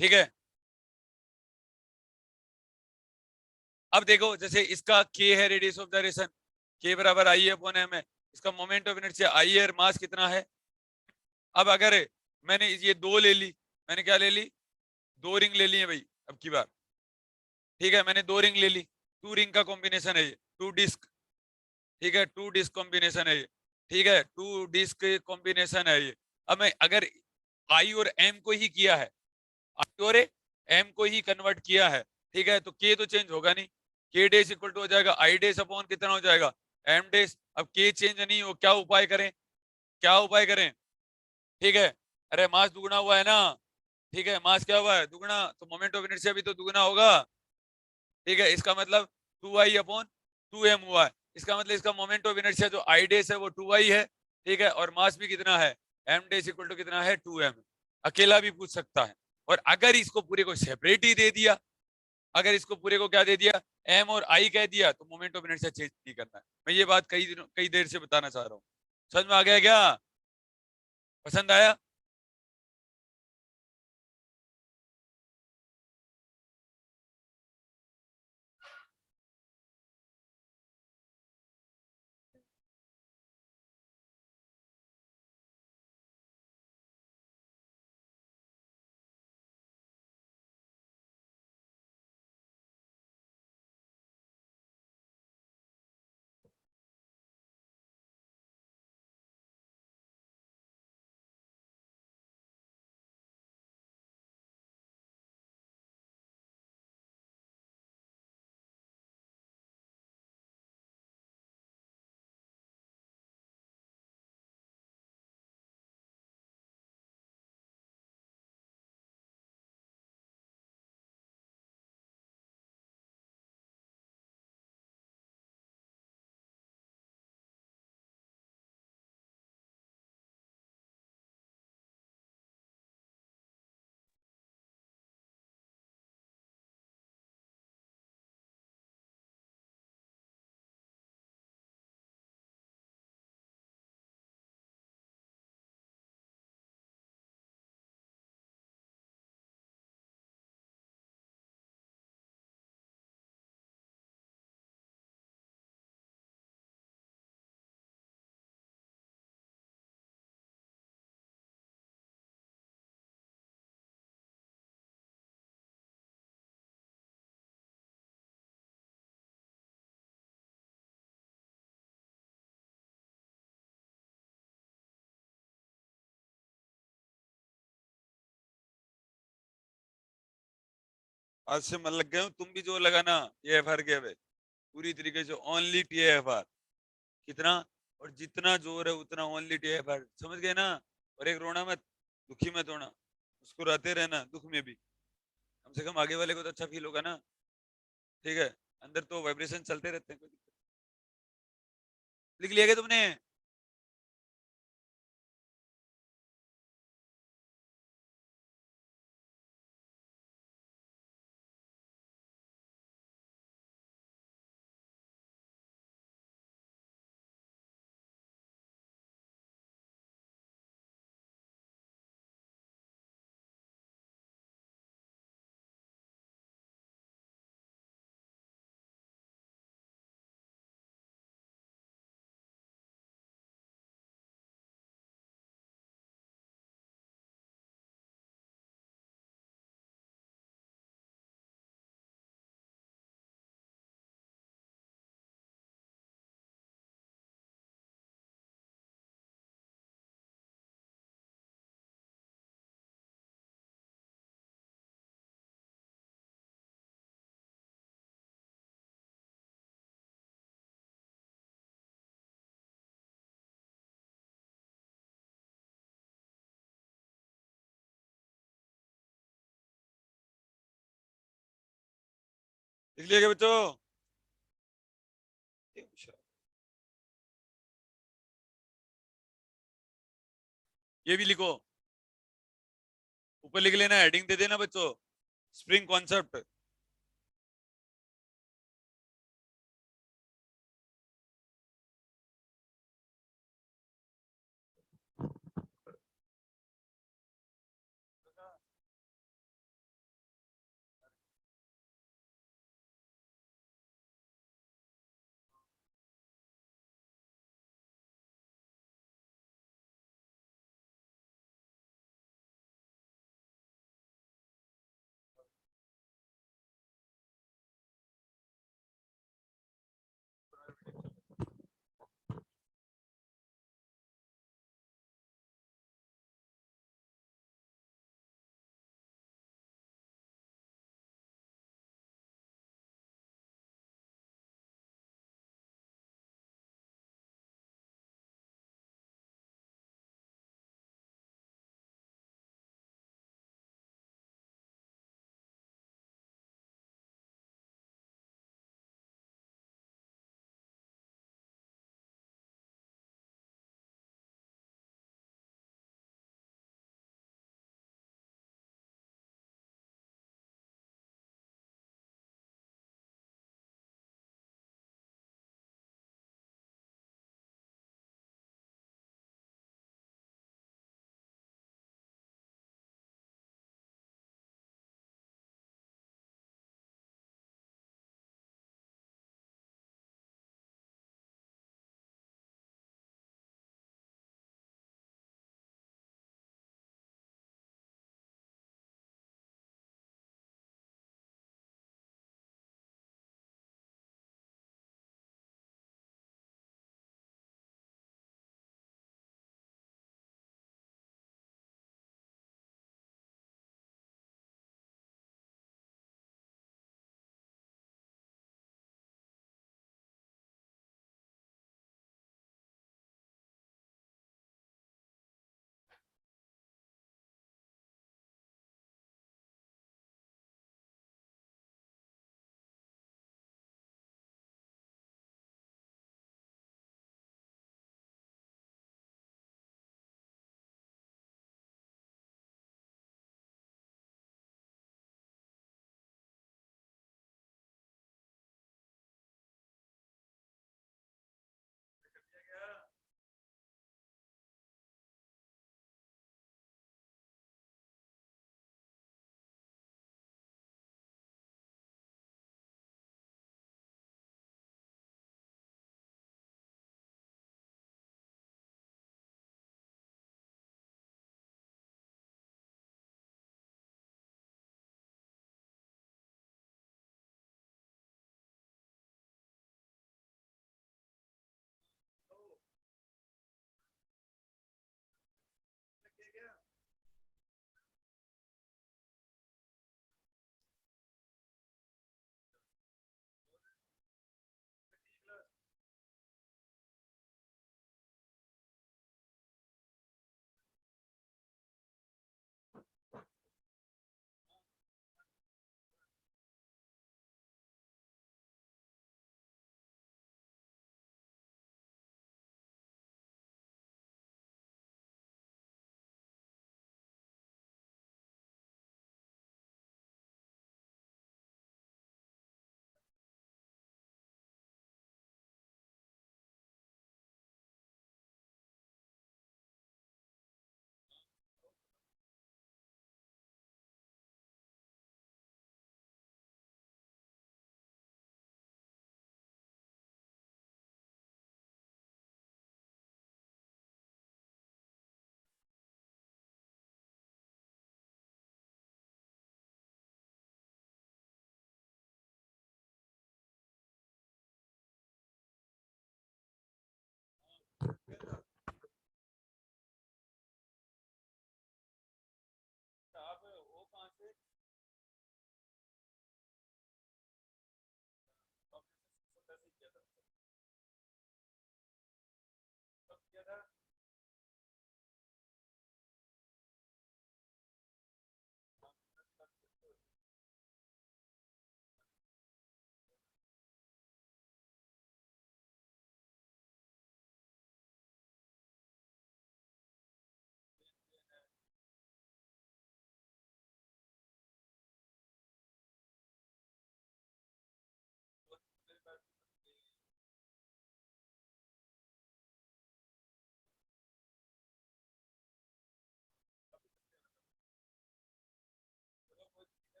ठीक है। अब देखो, जैसे इसका के है रेडियस ऑफ डायरेक्शन, के बराबर आई अपॉन एम है, इसका मोमेंट ऑफ इनर्शिया आई है, मास कितना है। अब अगर मैंने ये दो ले ली, मैंने क्या ले ली, दो रिंग ले ली है भाई अब की बार, ठीक है, मैंने दो रिंग ले ली, टू रिंग का कॉम्बिनेशन है ये, टू डिस्क, ठीक है, टू डिस्क कॉम्बिनेशन है ये, ठीक है, टू डिस्क कॉम्बिनेशन है ये। अब मैं अगर आई और एम को ही किया है, आई और एम को ही कन्वर्ट किया है, ठीक है, तो के तो चेंज होगा नहीं, के डेस इक्वल टू हो जाएगा आई डेस अपॉन कितना हो जाएगा, एम डेस। अब के चेंज नहीं हो, क्या उपाय करें, क्या उपाय करें, ठीक है। अरे मास दुगना हुआ है ना, ठीक है, मास क्या हुआ है, दुगना, तो मोमेंट ऑफ इनर्शिया भी तो दुगना होगा, ठीक है। इसका मतलब 2i अपॉन 2m हुआ है, इसका मतलब इसका मोमेंट ऑफ इनर्शिया जो आई डेस है वो 2y है, ठीक है, और मास भी कितना है, m डेस इक्वल टू कितना है, 2m। अकेला भी पूछ सकता है। और अगर इसको पूरे को सेपरेट ही दे दिया, अगर इसको पूरे को क्या दे दिया, m और i कह दिया, तो मोमेंट ऑफ इनर्शिया चेंज नहीं करना है। मैं ये बात कई देर से बताना चाह रहा हूँ। समझ में आ गया क्या? पसंद आया? आज से मन लग गए हो, तुम भी जो लगाना ये एफ आर के है पूरी तरीके से ओनली टी एफ आर। कितना? और जितना जोर है उतना ओनली टी एफ आर, समझ गए ना? और एक रोना मत, दुखी मत होना, मुस्कुराते रहना दुख में भी, कम से कम आगे वाले को तो अच्छा फील होगा ना, ठीक है? अंदर तो वाइब्रेशन चलते रहते हैं, कोई दिक्कत। लिख लिया क्या तुमने? लिख लिया क्या बच्चों? ये भी लिखो, ऊपर लिख लेना, हेडिंग दे देना बच्चों, स्प्रिंग कॉन्सेप्ट।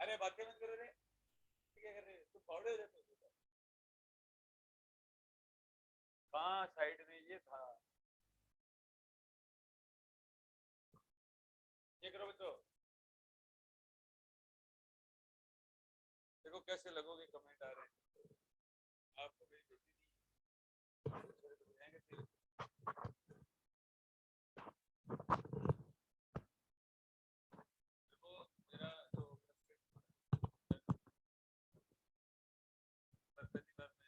अरे बातें मत करो रे, क्या कर रहे हो तुम? फावड़े हो जाते हो। कहाँ साइड में ये था? ये करो बच्चों, देखो कैसे लगोगे, कमेंट आ रहे हैं आपको भेज देती थी। देखो मेरा जो पहली बार में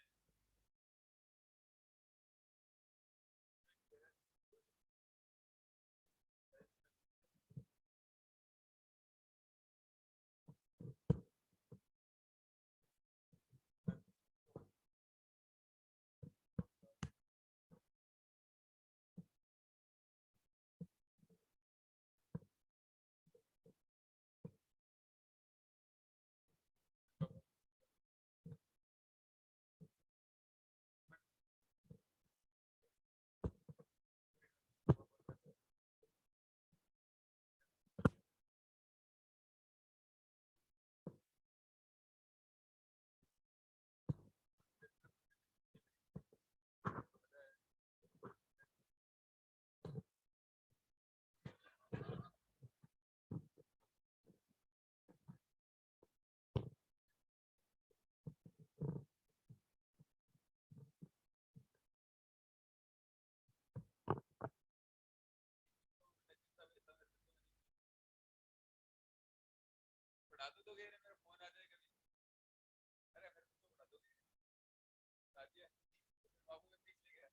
पढ़ा दो, मेरा फोन आ जाएगा। अरे मेरे को पढ़ा दोगे, बता दिया बाबू ने पीछ लिया।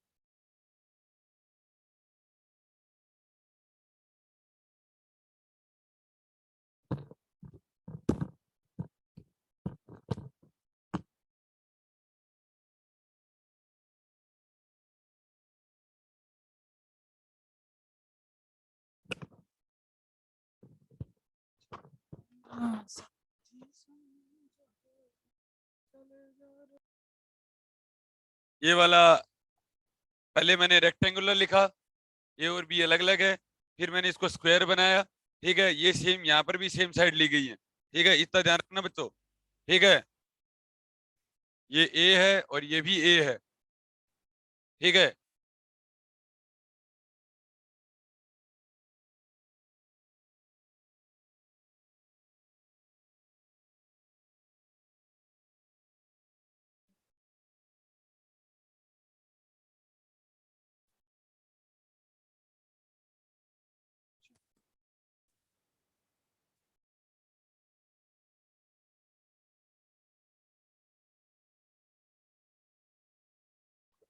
ये वाला पहले मैंने रेक्टेंगुलर लिखा, ए और बी अलग अलग है, फिर मैंने इसको स्क्वायर बनाया। ठीक है, ये सेम यहाँ पर भी सेम साइड ली गई है। ठीक है, इतना ध्यान रखना बच्चों। ठीक है, ये ए है और ये भी ए है। ठीक है,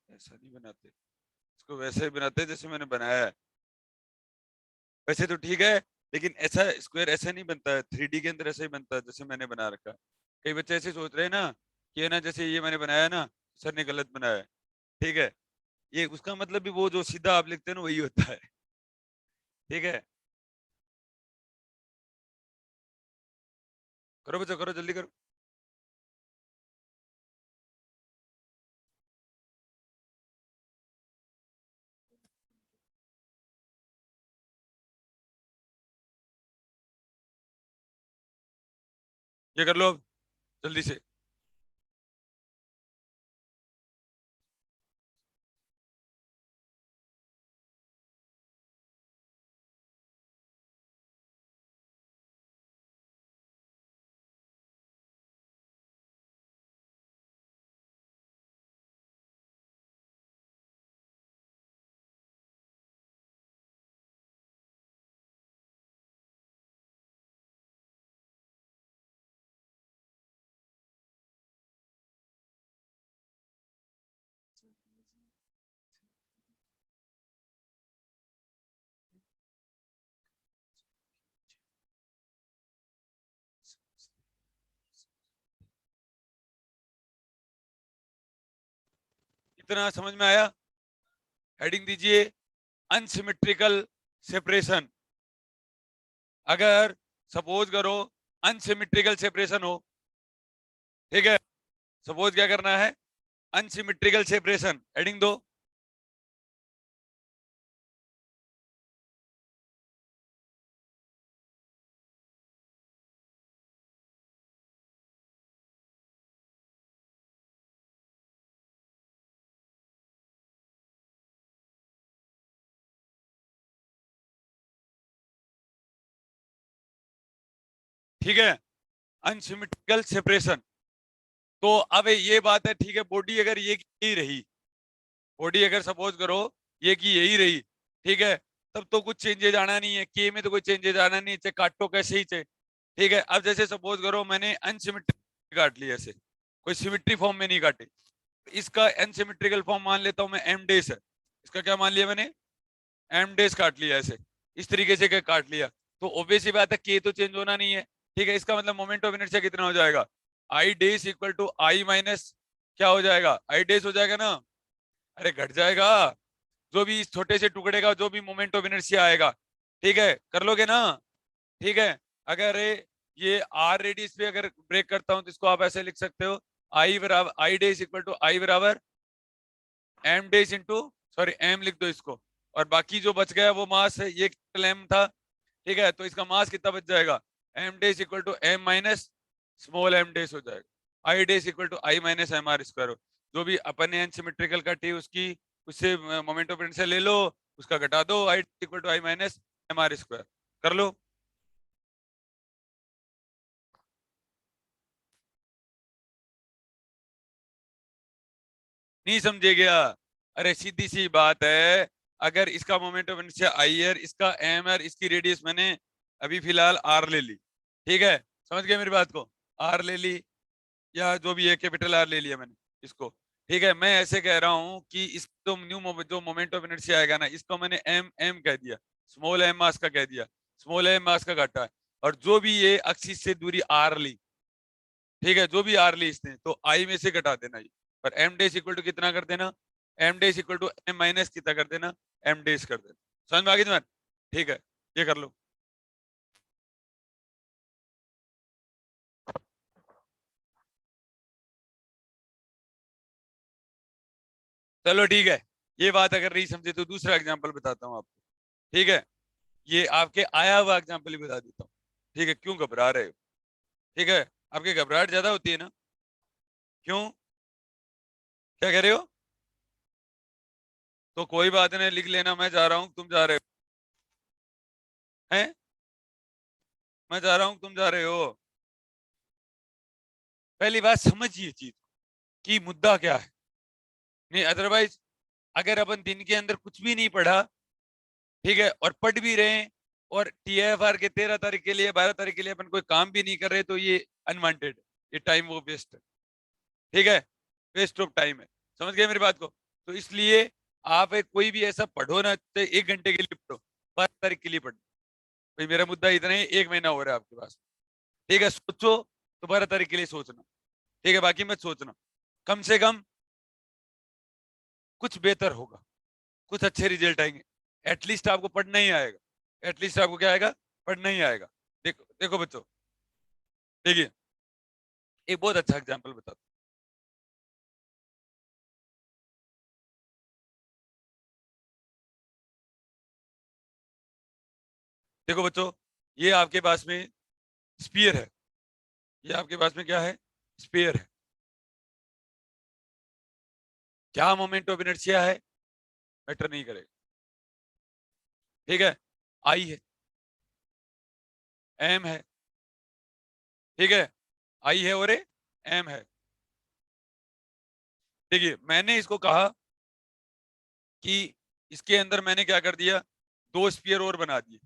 ऐसा नहीं बनाते, इसको वैसे ही बनाते जैसे मैंने बनाया है। वैसे तो ठीक है, लेकिन ऐसा स्क्वायर ऐसा नहीं बनता है, 3D के अंदर ऐसा ही बनता है जैसे मैंने बना रखा। कई बच्चे ऐसे सोच रहे हैं ना कि है ना, जैसे ये मैंने बनाया ना, सर ने गलत बनाया है। ठीक है, ये उसका मतलब भी वो जो सीधा आप लिखते हैं ना वही होता है। ठीक है, करो बच्चों करो, जल्दी करो। ये कर लो अब, जल्दी से। इतना समझ में आया? हेडिंग दीजिए अनसिमेट्रिकल सेपरेशन। अगर सपोज करो अनसिमेट्रिकल सेपरेशन हो, ठीक है, सपोज क्या करना है, अनसिमेट्रिकल सेपरेशन, हेडिंग दो। ठीक है, अनसिमेट्रिकल सेपरेशन। तो अब ये बात है, ठीक है, बॉडी अगर ये की यही रही, बॉडी अगर सपोज करो ये की यही रही, ठीक है, तब तो कुछ चेंजेज आना नहीं है, के में तो कोई चेंजेज आना नहीं है, चाहे काटो कैसे ही चाहे। ठीक है, अब जैसे सपोज करो मैंने अनसिमेट्रिक काट लिया, ऐसे कोई सिमेट्री फॉर्म में नहीं काटी, इसका अनसिमेट्रिकल फॉर्म मान लेता हूं मैं, एम डेस है, इसका क्या मान लिया मैंने, एम डेस काट लिया, ऐसे इस तरीके से काट लिया, तो ऑब्वियस ही बात है के तो चेंज होना नहीं है। ठीक है, इसका मतलब मोमेंट ऑफ इनर्शिया कितना हो जाएगा, I dash equal to I minus क्या हो जाएगा, आई डेस हो जाएगा ना, अरे घट जाएगा, जो भी इस छोटे से टुकड़े का जो भी मोमेंट ऑफ इनर्शिया आएगा, ठीक है, कर लोगे ना। ठीक है, अगर ये आर रेडियस पे अगर ब्रेक करता हूं तो इसको आप ऐसे लिख सकते हो, आई बराबर आई डेस इक्वल टू आई बराबर एम डेस इंटू, सॉरी एम लिख दो इसको, और बाकी जो बच गया वो मास है, ये एम था। ठीक है, तो इसका मास कितना बच जाएगा, M days equal to M minus small M dash हो जाएगा, I dash equal to I minus M R square. जो भी अपन ने अनसिमेट्रिकल काटी उसकी, उससे मोमेंट ऑफ इनर्शिया ले लो, उसका घटा दो, I equal to I minus M R square, कर लो। नहीं समझे गया, अरे सीधी सी बात है, अगर इसका मोमेंट ऑफ इनर्शिया आई है, इसका एम है, इसकी रेडियस मैंने अभी फिलहाल आर ले ली, ठीक है, समझ गए मेरी बात को, आर ले ली, या जो भी है कैपिटल आर ले लिया मैंने इसको। ठीक है, मैं ऐसे कह रहा हूं कि इस जो जो मोमेंट ऑफ इनर्शिया आएगा ना, इसको मैंने एम एम कह दिया, स्मॉल एम मास का कह दिया, स्मॉल एम मास का घटा है, और जो भी ये एक्सिस से दूरी आर ली, ठीक है, जो भी आर ली इसने, तो आई में से घटा देना ये, और एम डेस इक्वल टू कितना कर देना, M days equal to M minus कितना कर देना, एम डेस कर देना। समझ में आ गई तुम्हारे, ठीक है, ये कर लो। चलो ठीक है, ये बात अगर नहीं समझे तो दूसरा एग्जाम्पल बताता हूँ आपको। ठीक है, ये आपके आया हुआ एग्जाम्पल ही बता देता हूँ। ठीक है, क्यों घबरा रहे हो, ठीक है, आपकी घबराहट ज्यादा होती है ना, क्यों, क्या कह रहे हो, तो कोई बात नहीं, लिख लेना, मैं जा रहा हूँ तुम जा रहे हो, हैं, मैं जा रहा हूँ तुम जा रहे हो। पहली बात समझिए चीज कि मुद्दा क्या है, नहीं अदरवाइज अगर अपन दिन के अंदर कुछ भी नहीं पढ़ा, ठीक है, और पढ़ भी रहे हैं, और टीएफआर के 13 तारीख के लिए 12 तारीख के लिए अपन कोई काम भी नहीं कर रहे, तो ये अनवांटेड, ये टाइम वो वेस्ट है, ठीक है, वेस्ट ऑफ टाइम है। समझ गए मेरी बात को, तो इसलिए आप कोई भी ऐसा पढ़ो ना, तो 1 घंटे के लिए पढ़ो, 12 तारीख के लिए पढ़ो, भाई मेरा मुद्दा इतना ही, 1 महीना हो रहा है आपके पास, ठीक है, सोचो तो 12 तारीख के लिए सोचना, ठीक है, बाकी मत सोचना, कम से कम कुछ बेहतर होगा, कुछ अच्छे रिजल्ट आएंगे, एटलीस्ट आपको पढ़ना ही आएगा, एटलीस्ट आपको क्या आएगा, पढ़ना ही आएगा। देखो देखो बच्चों, देखिए एक बहुत अच्छा एग्जाम्पल बताता हूं। देखो बच्चों, ये आपके पास में स्पीयर है, ये आपके पास में क्या है, स्पीयर है, क्या मोमेंट ऑफ इनर्शिया है, मैटर नहीं करेगा, ठीक है, आई है, एम है, ठीक है, आई है और एम है। देखिए मैंने इसको कहा कि इसके अंदर मैंने क्या कर दिया, 2 स्पीयर और बना दिए,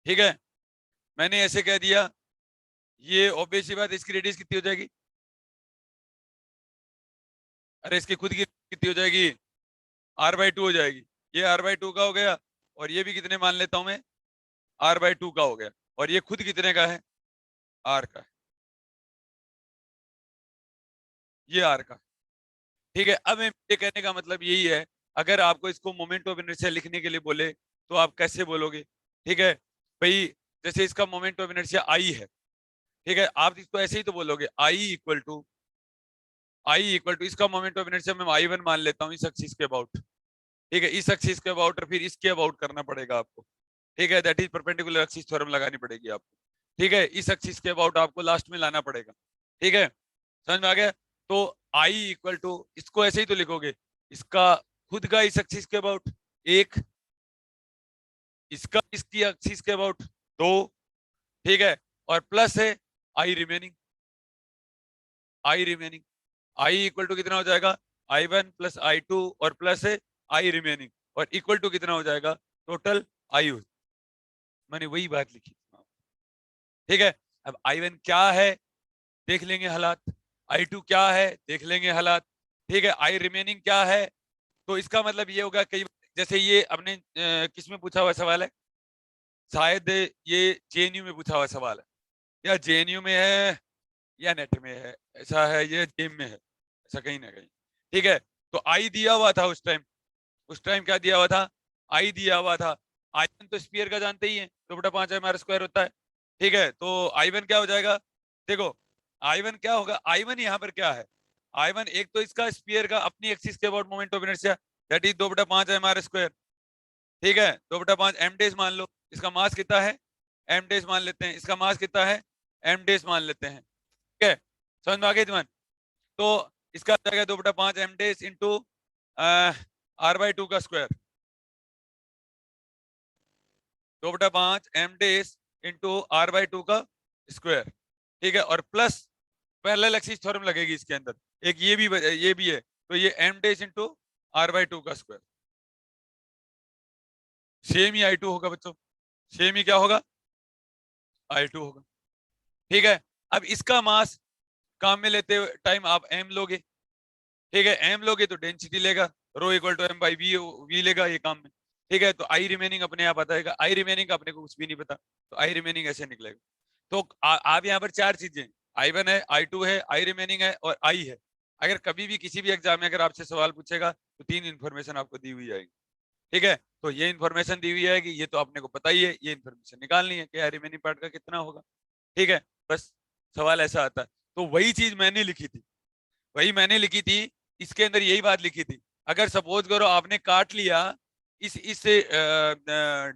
ठीक है, मैंने ऐसे कह दिया, ये ऑब्वियस सी बात, इसकी रेडियस कितनी हो जाएगी, अरे इसकी खुद की कितनी हो जाएगी, r/2 हो जाएगी, ये r/2 का हो गया, और ये भी कितने मान लेता हूं मैं, r/2 का हो गया, और ये खुद कितने का है, r का है, ये r का है। ठीक है, अब ये कहने का मतलब यही है, अगर आपको इसको मोमेंट ऑफ इनर्शिया लिखने के लिए बोले तो आप कैसे बोलोगे, ठीक है, भाई जैसे इसका मोमेंट ऑफ इनर्शिया आई है, ठीक है, आप इसको ऐसे ही तो बोलोगे, आई इक्वल टू इसका मोमेंट ऑफ इनर्शिया मैं I1 मान लेता हूँ इस एक्सिस के अबाउट, ठीक है, इस एक्सिस के अबाउट, और फिर इसके अबाउट करना पड़ेगा आपको, ठीक है, that is perpendicular axis theorem लगानी पड़ेगी आपको, ठीक है, इस एक्सिस के अबाउट आपको लास्ट में लाना पड़ेगा, ठीक है, समझ में आ गया। तो आई इक्वल टू, इसको ऐसे ही तो लिखोगे, इसका खुद का इस एक्सिस के अबाउट 1, इसका इसकी एक्सिस के अबाउट 2, ठीक है, और प्लस है I remaining, I remaining, I equal to कितना हो जाएगा, I1 प्लस I2 और प्लस है आई रिमेनिंग, और इक्वल टू कितना हो जाएगा, टोटल आई। मैंने वही बात लिखी, ठीक है। अब I1 क्या है देख लेंगे हालात, I2 क्या है देख लेंगे हालात, ठीक है। आई रिमेनिंग क्या है, तो इसका मतलब ये होगा, कई जैसे ये अपने किस में पूछा हुआ सवाल है, शायद ये जेएनयू में पूछा हुआ सवाल है, या जेएनयू में है या नेट में है, ऐसा है, ये जेम में है, ऐसा कहीं ना कहीं, ठीक है। तो आई दिया हुआ था उस टाइम, उस टाइम क्या दिया हुआ था, आई दिया हुआ था। आई1 तो स्पीयर का जानते ही है, 2/5 m² होता है, ठीक है। तो I1 क्या हो जाएगा, देखो I1 क्या होगा, I1 यहाँ पर क्या है, I1 एक तो इसका स्पीयर का अपनी एक्सिस के about moment of inertia, that is 2/5 m², ठीक है। 2/5 m डेज मान लो, इसका मास कितना है, m डेज मान लेते हैं, इसका मास कितना है, m डेज मान लेते हैं, ठीक है। समझ में आ गई तुम्हारे, तो इसका आ जाएगा 2/5 m डेज इंटू R/2 का square, 2/5 m days into R/2 का स्क्वायर, ठीक है, और प्लस पैरेलल एक्सिस थ्योरम लगेगी इसके अंदर, एक ये भी है, तो ये m डेज इंटू R/2 का स्क्वायर, सेम ही I2 होगा बच्चों, सेम ही क्या होगा, I2 होगा, ठीक है। अब इसका मास काम में लेते हुए टाइम आप m लोगे, ठीक है, m लोगे तो डेंसिटी लेगा, rho equal to m/v, v लेगा ये काम में, ठीक है। तो आई रिमेनिंग अपने आप आता है, आई रिमेनिंग अपने को कुछ भी नहीं पता, तो आई रिमेनिंग ऐसे निकलेगा। तो आप यहाँ पर चार चीजें, I1 है, I2 है, आई रिमेनिंग है और आई है। अगर कभी भी किसी भी एग्जाम में अगर आपसे सवाल पूछेगा तो तीन इन्फॉर्मेशन आपको दी हुई आएगी, ठीक है। तो ये इन्फॉर्मेशन दी हुई आएगी, ये तो आपने को पता ही है, ये इन्फॉर्मेशन निकालनी है कि आई रिमेनिंग पार्ट का कितना होगा, ठीक है। बस सवाल ऐसा आता है, तो वही चीज मैंने लिखी थी, वही मैंने लिखी थी, इसके अंदर यही बात लिखी थी। अगर सपोज करो आपने काट लिया इस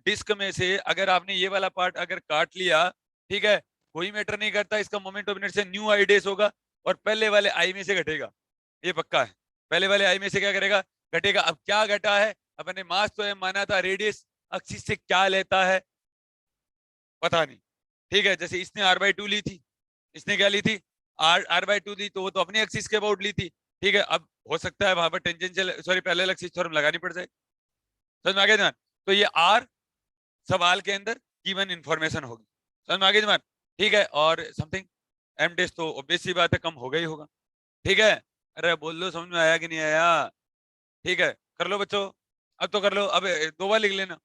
डिस्क में से, अगर आपने ये वाला पार्ट अगर काट लिया, ठीक है, कोई मैटर नहीं करता, इसका moment of inertia new I days होगा और पहले वाले आई में से घटेगा, ये पक्का है। पहले वाले आई में से क्या करेगा, घटेगा। अब क्या घटा है, अपने मास तो है माना था, रेडियस एक्सिस से क्या लेता है पता नहीं, ठीक है। जैसे इसने R/2 ली थी, इसने क्या ली थी, R/2 ली, तो वो तो अपने एक्सिस के अबाउट ली थी, ठीक है। अब हो सकता है वहां पर tangential sorry parallel axis theorem लगानी पड़ जाए, समझ में आ गया जनाब। तो ये आर सवाल के अंदर गिवन इंफॉर्मेशन होगी, समझ में आ गया जनाब, ठीक है। और समथिंग m डेज तो ऑब्वियस सी बात है, कम होगा ही होगा, ठीक है। अरे बोल लो समझ में आया कि नहीं आया, ठीक है। कर लो बच्चों, अब तो कर लो, अब दो बार लिख लेना,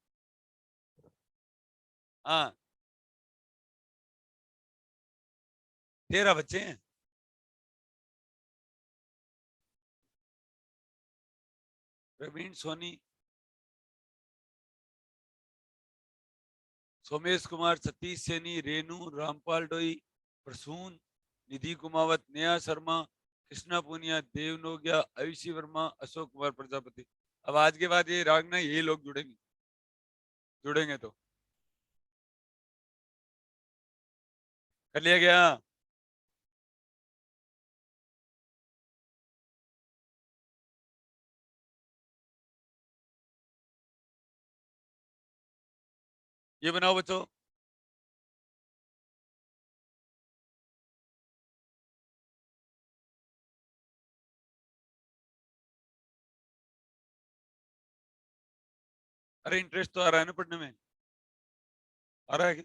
हाँ 13 बच्चे हैं। प्रवीण सोनी, सोमेश कुमार, सतीश सैनी, रेणु, रामपाल डोई, प्रसून, निधि कुमावत, नेहा शर्मा, कृष्णा पूनिया, देव नोगिया, आयुषी वर्मा, अशोक कुमार प्रजापति। अब आज के बाद ये राग ना यही लोग जुड़ेंगे, जुड़ेंगे तो कर लिया गया। ये बनाओ बच्चों, अरे इंटरेस्ट तो आ रहा है ना पढ़ने में, आ रहा है।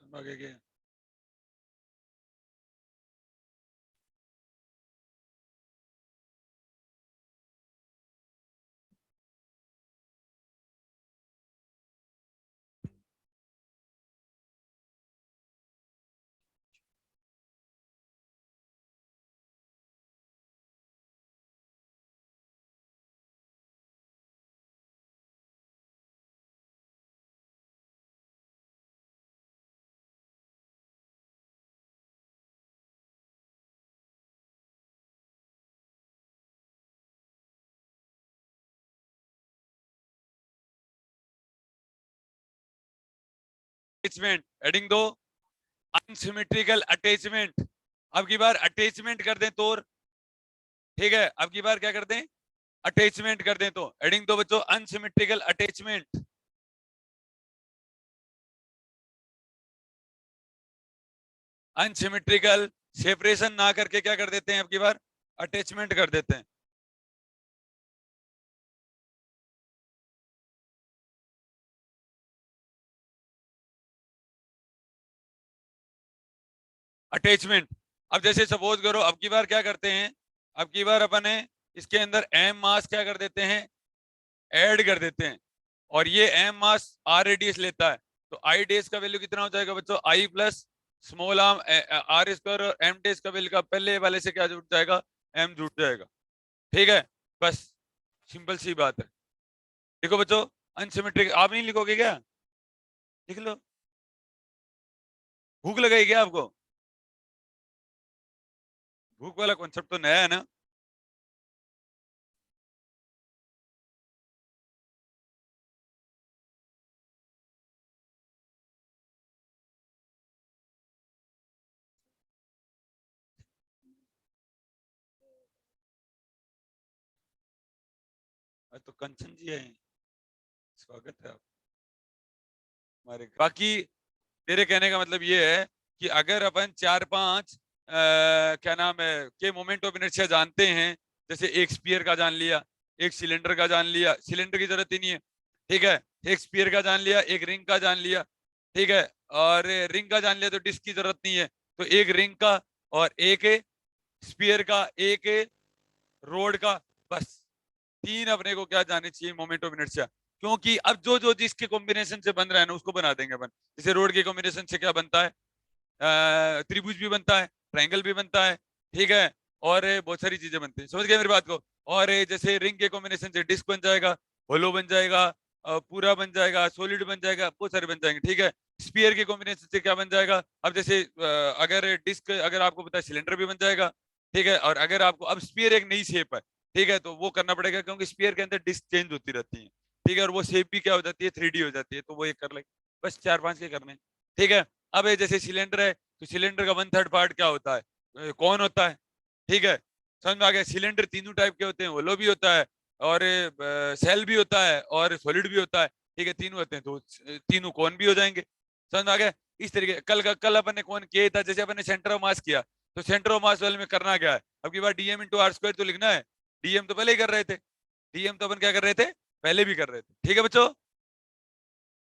समझ आ गया। Attachment, heading 2 unsymmetrical attachment. अब की बार अटैचमेंट कर दें तो, ठीक है, अब की बार क्या कर दें, अटैचमेंट कर दें तो, हेडिंग 2 बच्चों अनसिमेट्रिकल अटैचमेंट। अनसिमेट्रिकल सेपरेशन ना करके क्या कर देते हैं, अब की बार अटैचमेंट कर देते हैं। अटैचमेंट। अब जैसे सपोज करो, अब की बार क्या करते हैं, अब की बार अपन है इसके अंदर एम मास क्या कर देते हैं, ऐड कर देते हैं, और ये एम मास आर रेडियस लेता है, तो आई डेज का वैल्यू कितना हो जाएगा बच्चों, I plus small arm R square, और एम डेज का वैल्यू का पहले वाले से क्या जुड़ जाएगा, एम जुड़ जाएगा। ठीक है, बस सिंपल सी बात है। देखो बच्चों, अनसिमेट्रिक आप नहीं लिखोगे क्या, लिख लो। भूख लगाई क्या आपको, भूख वाला कॉन्सेप्ट तो नया है ना। तो कंचन जी है, स्वागत है आप हमारे। बाकी मेरे कहने का मतलब ये है कि अगर अपन 4-5 क्या नाम है के मोमेंट ऑफ इनर्शिया जानते हैं, जैसे एक स्पीयर का जान लिया, एक सिलेंडर का जान लिया, सिलेंडर की जरूरत ही नहीं है, ठीक है, एक स्पीयर का जान लिया, एक रिंग का जान लिया, ठीक है, और रिंग का जान लिया तो डिस्क की जरूरत नहीं है, तो एक रिंग का और एक स्पीयर का, एक रोड का, बस तीन अपने को क्या जाने चाहिए, मोमेंट ऑफ इनर्शिया। क्योंकि अब जो जो जिसके कॉम्बिनेशन से बन रहा है ना उसको बना देंगे अपन। जैसे रोड के कॉम्बिनेशन से क्या बनता है, त्रिभुज भी बनता है, ट्रायंगल भी बनता है, ठीक है, और बहुत सारी चीजें बनती है, समझ गए मेरी बात को। और जैसे रिंग के कॉम्बिनेशन से डिस्क बन जाएगा, होलो बन जाएगा, पूरा बन जाएगा, सॉलिड बन जाएगा, बहुत सारे बन जाएंगे, ठीक है। स्पीयर के कॉम्बिनेशन से क्या बन जाएगा, अब जैसे अगर डिस्क अगर आपको पता है सिलेंडर भी बन जाएगा, ठीक है, और अगर आपको अब स्पीयर एक नई शेप है, ठीक है, तो वो करना पड़ेगा क्योंकि स्पीयर के अंदर डिस्क चेंज होती रहती है, ठीक है, और वो शेप भी क्या हो जाती है, 3D हो जाती है, तो वो एक कर ले, बस 4-5 के करने, ठीक है। अब ये जैसे सिलेंडर है, तो सिलेंडर का 1/3 पार्ट क्या होता है, कौन होता है, ठीक है, समझ में आ गया। सिलेंडर तीनों टाइप के होते हैं, होलो भी होता है, और सेल भी होता है, और सॉलिड भी होता है, ठीक है, तीनों होते हैं, तो तीनों कौन भी हो जाएंगे, समझ में आ गया। इस तरीके कल अपन ने कौन किया था, जैसे अपन ने सेंटर ऑफ मास किया, तो सेंटर ऑफ मास वाले में करना क्या है, अब की बार डीएम इंटू आर स्क्वायर तो लिखना है, डीएम तो पहले ही कर रहे थे, डीएम तो अपन क्या कर रहे थे, पहले भी कर रहे थे, ठीक है बच्चों।